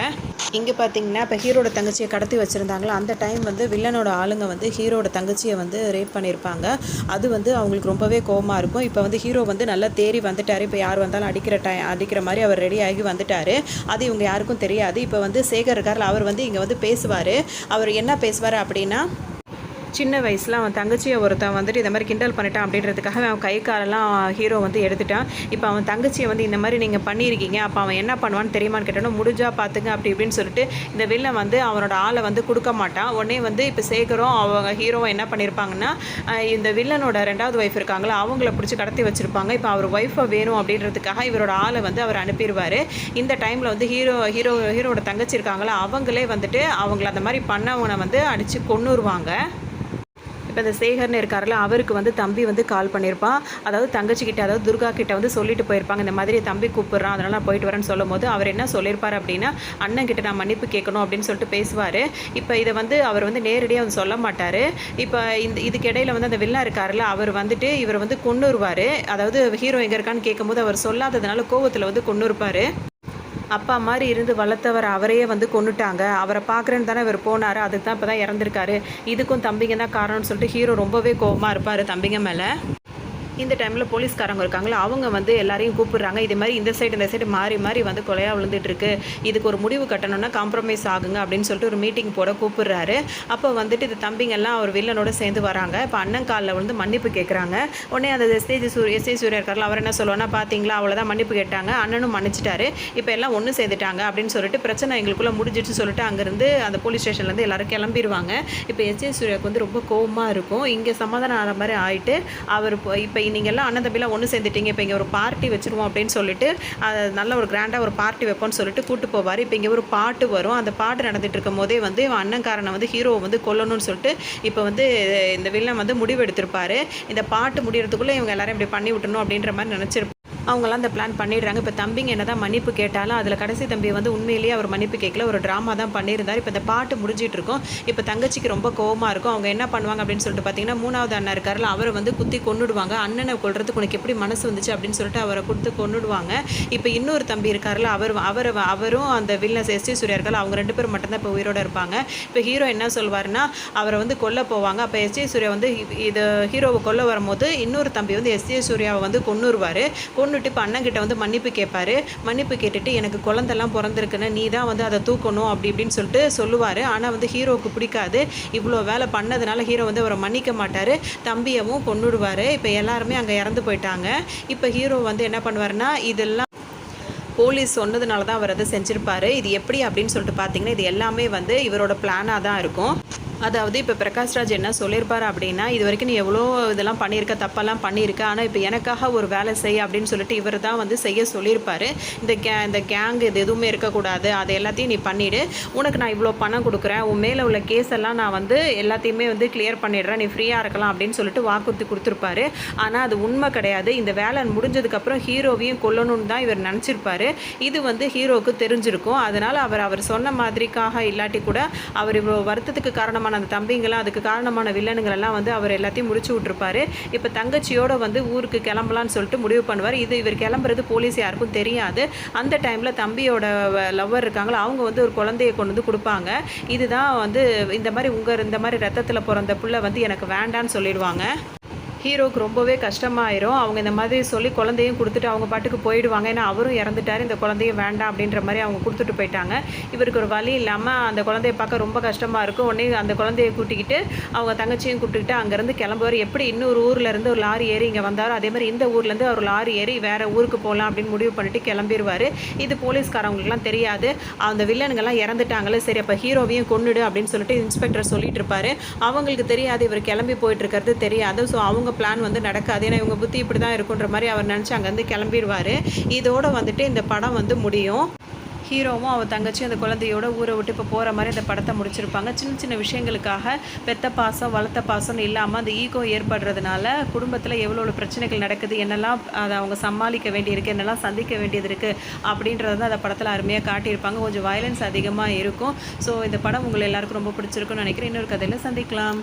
இங்கே பார்த்தீங்கன்னா இப்போ ஹீரோட தங்கச்சியை கடத்தி வச்சுருந்தாங்களா, அந்த டைம் வந்து வில்லனோட ஆளுங்க வந்து ஹீரோட தங்கச்சியை வந்து ரேப் பண்ணியிருப்பாங்க. அது வந்து அவங்களுக்கு ரொம்பவே கோவமாக இருக்கும். இப்போ வந்து ஹீரோ வந்து நல்லா தேறி வந்துட்டார். இப்போ யார் வந்தாலும் அடிக்கிற மாதிரி அவர் ரெடி ஆகி வந்துட்டார். அது இவங்க யாருக்கும் தெரியாது. இப்போ வந்து சேகர் இருக்கார், அவர் வந்து இங்கே வந்து பேசுவார். அவர் என்ன பேசுவார் அப்படின்னா, சின்ன வயசில் அவன் தங்கச்சியை ஒருத்தன் வந்துட்டு இந்த மாதிரி கிண்டல் பண்ணிட்டான் அப்படின்றதுக்காக அவன் கை காலெல்லாம் ஹீரோ வந்து எடுத்துட்டான். இப்போ அவன் தங்கச்சியை வந்து இந்த மாதிரி நீங்கள் பண்ணியிருக்கீங்க, அப்போ அவன் என்ன பண்ணுவான்னு தெரியுமான்னு கேட்டோன்னா, முடிஞ்சா பார்த்துங்க அப்படி இப்படின்னு சொல்லிட்டு இந்த வில்லன் வந்து அவனோட ஆளை வந்து கொடுக்க மாட்டான். உடனே வந்து இப்போ சேகரும் அவங்க ஹீரோவை என்ன பண்ணியிருப்பாங்கன்னா, இந்த வில்லனோட 2வது ஒய்ஃப் இருக்காங்களா அவங்கள பிடிச்சி கடத்தி வச்சுருப்பாங்க. இப்போ அவர் ஒய்ஃபை வேணும் அப்படின்றதுக்காக இவரோட ஆளை வந்து அவர் அனுப்பிடுவார். இந்த டைமில் வந்து ஹீரோவோட தங்கச்சி இருக்காங்களா அவங்களே வந்துட்டு அவங்கள அந்த மாதிரி பண்ணவனை வந்து அடித்து கொன்னுருவாங்க. இப்போ இந்த சேகர்னு இருக்காருல்ல அவருக்கு வந்து தம்பி வந்து கால் பண்ணியிருப்பான். அதாவது தங்கச்சிக்கிட்ட, அதாவது துர்கா கிட்ட வந்து சொல்லிட்டு போயிருப்பாங்க, இந்த மாதிரி தம்பி கூப்பிட்றான் அதனால் நான் போயிட்டு வரேன்னு சொல்லும் போது அவர் என்ன சொல்லியிருப்பார் அப்படின்னா, அண்ணன் கிட்ட நான் மன்னிப்பு கேட்கணும் அப்படின்னு சொல்லிட்டு பேசுவார். இப்போ இதை வந்து அவர் வந்து நேரடியாக வந்து சொல்ல மாட்டார். இப்போ இதுக்கு இடையில வந்து அந்த வில்லன் இருக்காருல்ல அவர் வந்துட்டு இவர் வந்து கொன்னுருவார். அதாவது ஹீரோ எங்கே இருக்கான்னு கேட்கும்போது அவர் சொல்லாததுனால கோவத்தில் வந்து கொன்னுருப்பார். அப்பா மாதிரி இருந்து வளர்த்தவர் அவரையே வந்து கொன்னுட்டாங்க, அவரை பார்க்குறேன்னு தானே இவர் போனார், அதுக்கு தான் இப்போ தான் இறந்துருக்காரு, இதுக்கும் தம்பிங்க தான் காரணம்னு சொல்லிட்டு ஹீரோ ரொம்பவே கோவமாக இருப்பார் தம்பிங்க மேலே. இந்த டைமில் போலீஸ்காரங்க இருக்காங்களா அவங்க வந்து எல்லாரையும் கூப்பிடுறாங்க. இது மாதிரி இந்த சைடு மாறி மாறி வந்து கொலையாக விழுந்துட்டுருக்கு, இதுக்கு ஒரு முடிவு கட்டணும்னா காம்ப்ரமைஸ் ஆகுங்க அப்படின்னு சொல்லிட்டு ஒரு மீட்டிங் போட கூப்பிடுறாரு. அப்போ வந்துட்டு இது தம்பிங்கெல்லாம் அவர் வில்லனோட சேர்ந்து வராங்க. இப்போ அண்ணன் காலில் வந்து மன்னிப்பு கேட்குறாங்க. உடனே அந்த எஸ் ஏ சூர்யா இருக்கார்ல அவர் என்ன சொல்லுவான்னா, பார்த்தீங்களா அவ்வளோதான் மன்னிப்பு கேட்டாங்க, அண்ணனும் மன்னிச்சிட்டாரு, இப்போ எல்லாம் ஒன்று சேர்ந்துட்டாங்க அப்படின்னு சொல்லிட்டு பிரச்சனை எங்களுக்குள்ளே முடிஞ்சிட்டு சொல்லிட்டு அங்கேருந்து அந்த போலீஸ் ஸ்டேஷன்லேருந்து எல்லாரும் கிளம்பிடுவாங்க. இப்போ எஸ் ஏ சூர்யாவுக்கு வந்து ரொம்ப கோவமாக இருக்கும். இங்கே சமாதானம் ஆகிற மாதிரி ஆகிட்டு அவர் இப்போ நீங்கள் எல்லாம் அண்ணன் தம்பிலாம் ஒன்று சேர்ந்துட்டீங்க, இப்போ இங்கே ஒரு பார்ட்டி வச்சுருவோம் அப்படின்னு சொல்லிட்டு நல்ல ஒரு கிராண்டாக ஒரு பார்ட்டி வைப்போம்னு சொல்லிட்டு கூப்பிட்டு போவார். இப்போ இங்கே ஒரு பாட்டு வரும். அந்த பாட்டு நடந்துட்டு இருக்கும் போதே வந்து அண்ணன்காரனை வந்து ஹீரோவை வந்து கொல்லணும்னு சொல்லிட்டு இப்போ வந்து இந்த வில்லன் வந்து முடிவு எடுத்திருப்பாரு. இந்த பாட்டு முடியறதுக்குள்ளே இவங்க எல்லாரும் இப்படி பண்ணி விட்டணும் அப்படின்ற மாதிரி நினச்சிருப்பாங்க. அவங்களாம் அந்த பிளான் பண்ணிடுறாங்க. இப்போ தம்பிங்க என்ன தான் மன்னிப்பு கேட்டாலும் அதில் கடைசி தம்பி வந்து உண்மையிலேயே அவர் மன்னிப்பு கேட்கல, ஒரு ட்ராமா தான் பண்ணியிருந்தார். இப்போ இந்த பாட்டு முடிஞ்சிட்டு இருக்கும். இப்போ தங்கச்சிக்கு ரொம்ப கோவமாக இருக்கும். அவங்க என்ன பண்ணுவாங்க அப்படின்னு சொல்லிட்டு பார்த்தீங்கன்னா, 3வது அண்ணன் இருக்காருல அவரை வந்து குத்தி கொன்னுடுவாங்க. அண்ணனை கொல்றதுக்கு உனக்கு எப்படி மனசு வந்துச்சு அப்படின்னு சொல்லிட்டு அவரை கொடுத்து கொன்னுடுவாங்க. இப்போ இன்னொரு தம்பி இருக்காருல அவரும் அந்த வில்லன் எஸ் ஏ சூர்யா இருக்காரு, அவங்க 2 பேர் மட்டும்தான் இப்போ உயிரோடு இருப்பாங்க. இப்போ ஹீரோ என்ன சொல்வாருன்னா, அவரை வந்து கொல்ல போவாங்க. அப்போ எஸ் ஏ சூர்யா வந்து இது ஹீரோவை கொல்ல வரும்போது இன்னொரு தம்பி வந்து எஸ் ஏ சூர்யாவை வந்து கொன்னுருவார். கொன்னுட்டு இப்போ அண்ணன்கிட்ட வந்து மன்னிப்பு கேட்பாரு. மன்னிப்பு கேட்டுட்டு எனக்கு குழந்தெல்லாம் பிறந்திருக்குன்னு நீ தான் வந்து அதை தூக்கணும் அப்படி இப்படின்னு சொல்லிட்டு சொல்லுவார். ஆனால் வந்து ஹீரோவுக்கு பிடிக்காது. இவ்வளோ வேலை பண்ணதுனால ஹீரோ வந்து அவரை மன்னிக்க மாட்டார், தம்பியவும் கொன்னுடுவார். இப்போ எல்லாருமே அங்கே இறந்து போயிட்டாங்க. இப்போ ஹீரோ வந்து என்ன பண்ணுவாருன்னா, இதெல்லாம் போலீஸ் சொன்னதுனால தான் அவர் அதை செஞ்சுருப்பார். இது எப்படி அப்படின்னு சொல்லிட்டு பார்த்தீங்கன்னா, இது எல்லாமே வந்து இவரோட பிளானாக தான் இருக்கும். அதாவது இப்போ பிரகாஷ்ராஜ் என்ன சொல்லியிருப்பார் அப்படின்னா, இது வரைக்கும் நீ எவ்வளோ இதெல்லாம் பண்ணியிருக்க, தப்பெல்லாம் பண்ணியிருக்க, ஆனால் இப்போ எனக்காக ஒரு வேலை செய் அப்படின்னு சொல்லிட்டு இவர் தான் வந்து செய்ய சொல்லியிருப்பார். இந்த கேங் இது எதுவுமே இருக்கக்கூடாது, அதை எல்லாத்தையும் நீ பண்ணிவிடு, உனக்கு நான் இவ்வளோ பணம் கொடுக்குறேன், உன் மேலே உள்ள கேஸ் எல்லாம் நான் வந்து எல்லாத்தையுமே வந்து கிளியர் பண்ணிடுறேன், நீ ஃப்ரீயாக இருக்கலாம் அப்படின்னு சொல்லிட்டு வாக்குறுதி கொடுத்துருப்பாரு. ஆனால் அது உண்மை கிடையாது. இந்த வேலை முடிஞ்சதுக்கப்புறம் ஹீரோவையும் கொல்லணும்னு தான் இவர் நினச்சிருப்பாரு. இது வந்து ஹீரோவுக்கு தெரிஞ்சிருக்கும். அதனால் அவர் சொன்ன மாதிரிக்காக இல்லாட்டி கூட அவர் இவ்வளோ வருத்தத்துக்கு காரணமாக அந்த தம்பிங்களாம் அதுக்கு காரணமான வில்லனுங்கள் எல்லாம் வந்து அவர் எல்லாத்தையும் முடிச்சு விட்டுருப்பாரு. இப்போ தங்கச்சியோட வந்து ஊருக்கு கிளம்பலான்னு சொல்லிட்டு முடிவு பண்ணுவார். இவர் கிளம்புறது போலீஸ் யாருக்கும் தெரியாது. அந்த டைமில் தம்பியோட லவ்வர் இருக்காங்களா அவங்க வந்து ஒரு குழந்தையை கொண்டு வந்து கொடுப்பாங்க. இதுதான் வந்து இந்த மாதிரி ரத்தத்தில் பிறந்த புள்ள வந்து எனக்கு வேண்டான்னு சொல்லிடுவாங்க. ஹீரோவுக்கு ரொம்பவே கஷ்டமாயிரும். அவங்க இந்த மாதிரி சொல்லி குழந்தையும் கொடுத்துட்டு அவங்க பாட்டுக்கு போயிடுவாங்க. ஏன்னா அவரும் இறந்துட்டார், இந்த குழந்தையும் வேண்டாம் அப்படின்ற மாதிரி அவங்க கொடுத்துட்டு போயிட்டாங்க. இவருக்கு ஒரு வழி இல்லாமல் அந்த குழந்தைய பார்க்க ரொம்ப கஷ்டமாக இருக்கும். உடனே அந்த குழந்தைய கூட்டிக்கிட்டு அவங்க தங்கச்சியும் கூப்பிட்டுக்கிட்டு அங்கேருந்து கிளம்புவார். எப்படி இன்னொரு ஊரில் இருந்து ஒரு லாரி ஏறி இங்கே வந்தாரோ அதே மாதிரி இந்த ஊர்லேருந்து அவர் லாரி ஏறி வேறு ஊருக்கு போகலாம் அப்படின்னு முடிவு பண்ணிட்டு கிளம்பிடுவார். இது போலீஸ்காரவங்களுக்குலாம் தெரியாது. அந்த வில்லனுங்கெல்லாம் இறந்துட்டாங்களே, சரி அப்போ ஹீரோவையும் கொன்னுடு அப்படின்னு சொல்லிட்டு இன்ஸ்பெக்டர் சொல்லிட்டு இருப்பார். அவங்களுக்கு தெரியாது இவர் கிளம்பி போயிட்டு இருக்கிறது தெரியாது. ஸோ அவங்க பிளான் வந்து நடக்காது. ஏன்னா இவங்க புத்தி இப்படி தான் இருக்குன்ற மாதிரி அவர் நினச்சி அங்கேருந்து கிளம்பிடுவார். இதோட வந்துட்டு இந்த படம் வந்து முடியும். ஹீரோவும் அவர் தங்கச்சியும் அந்த குழந்தையோட ஊரை விட்டு இப்போ போகிற மாதிரி அந்த படத்தை முடிச்சிருப்பாங்க. சின்ன சின்ன விஷயங்களுக்காக பெத்த பாசம் வளர்த்த பாசம்னு இல்லாமல் அந்த ஈகோ ஏற்படுறதுனால குடும்பத்தில் எவ்வளோ பிரச்சனைகள் நடக்குது, என்னெல்லாம் அதை அவங்க சமாளிக்க வேண்டியிருக்கு, என்னெல்லாம் சந்திக்க வேண்டியது இருக்குது அப்படின்றது தான் அந்த படத்தில் அருமையாக காட்டியிருப்பாங்க. கொஞ்சம் வயலன்ஸ் அதிகமாக இருக்கும். ஸோ இந்த படம் உங்களை எல்லாருக்கும் ரொம்ப பிடிச்சிருக்குன்னு நினைக்கிறேன். இன்னொரு கதையில் சந்திக்கலாம்.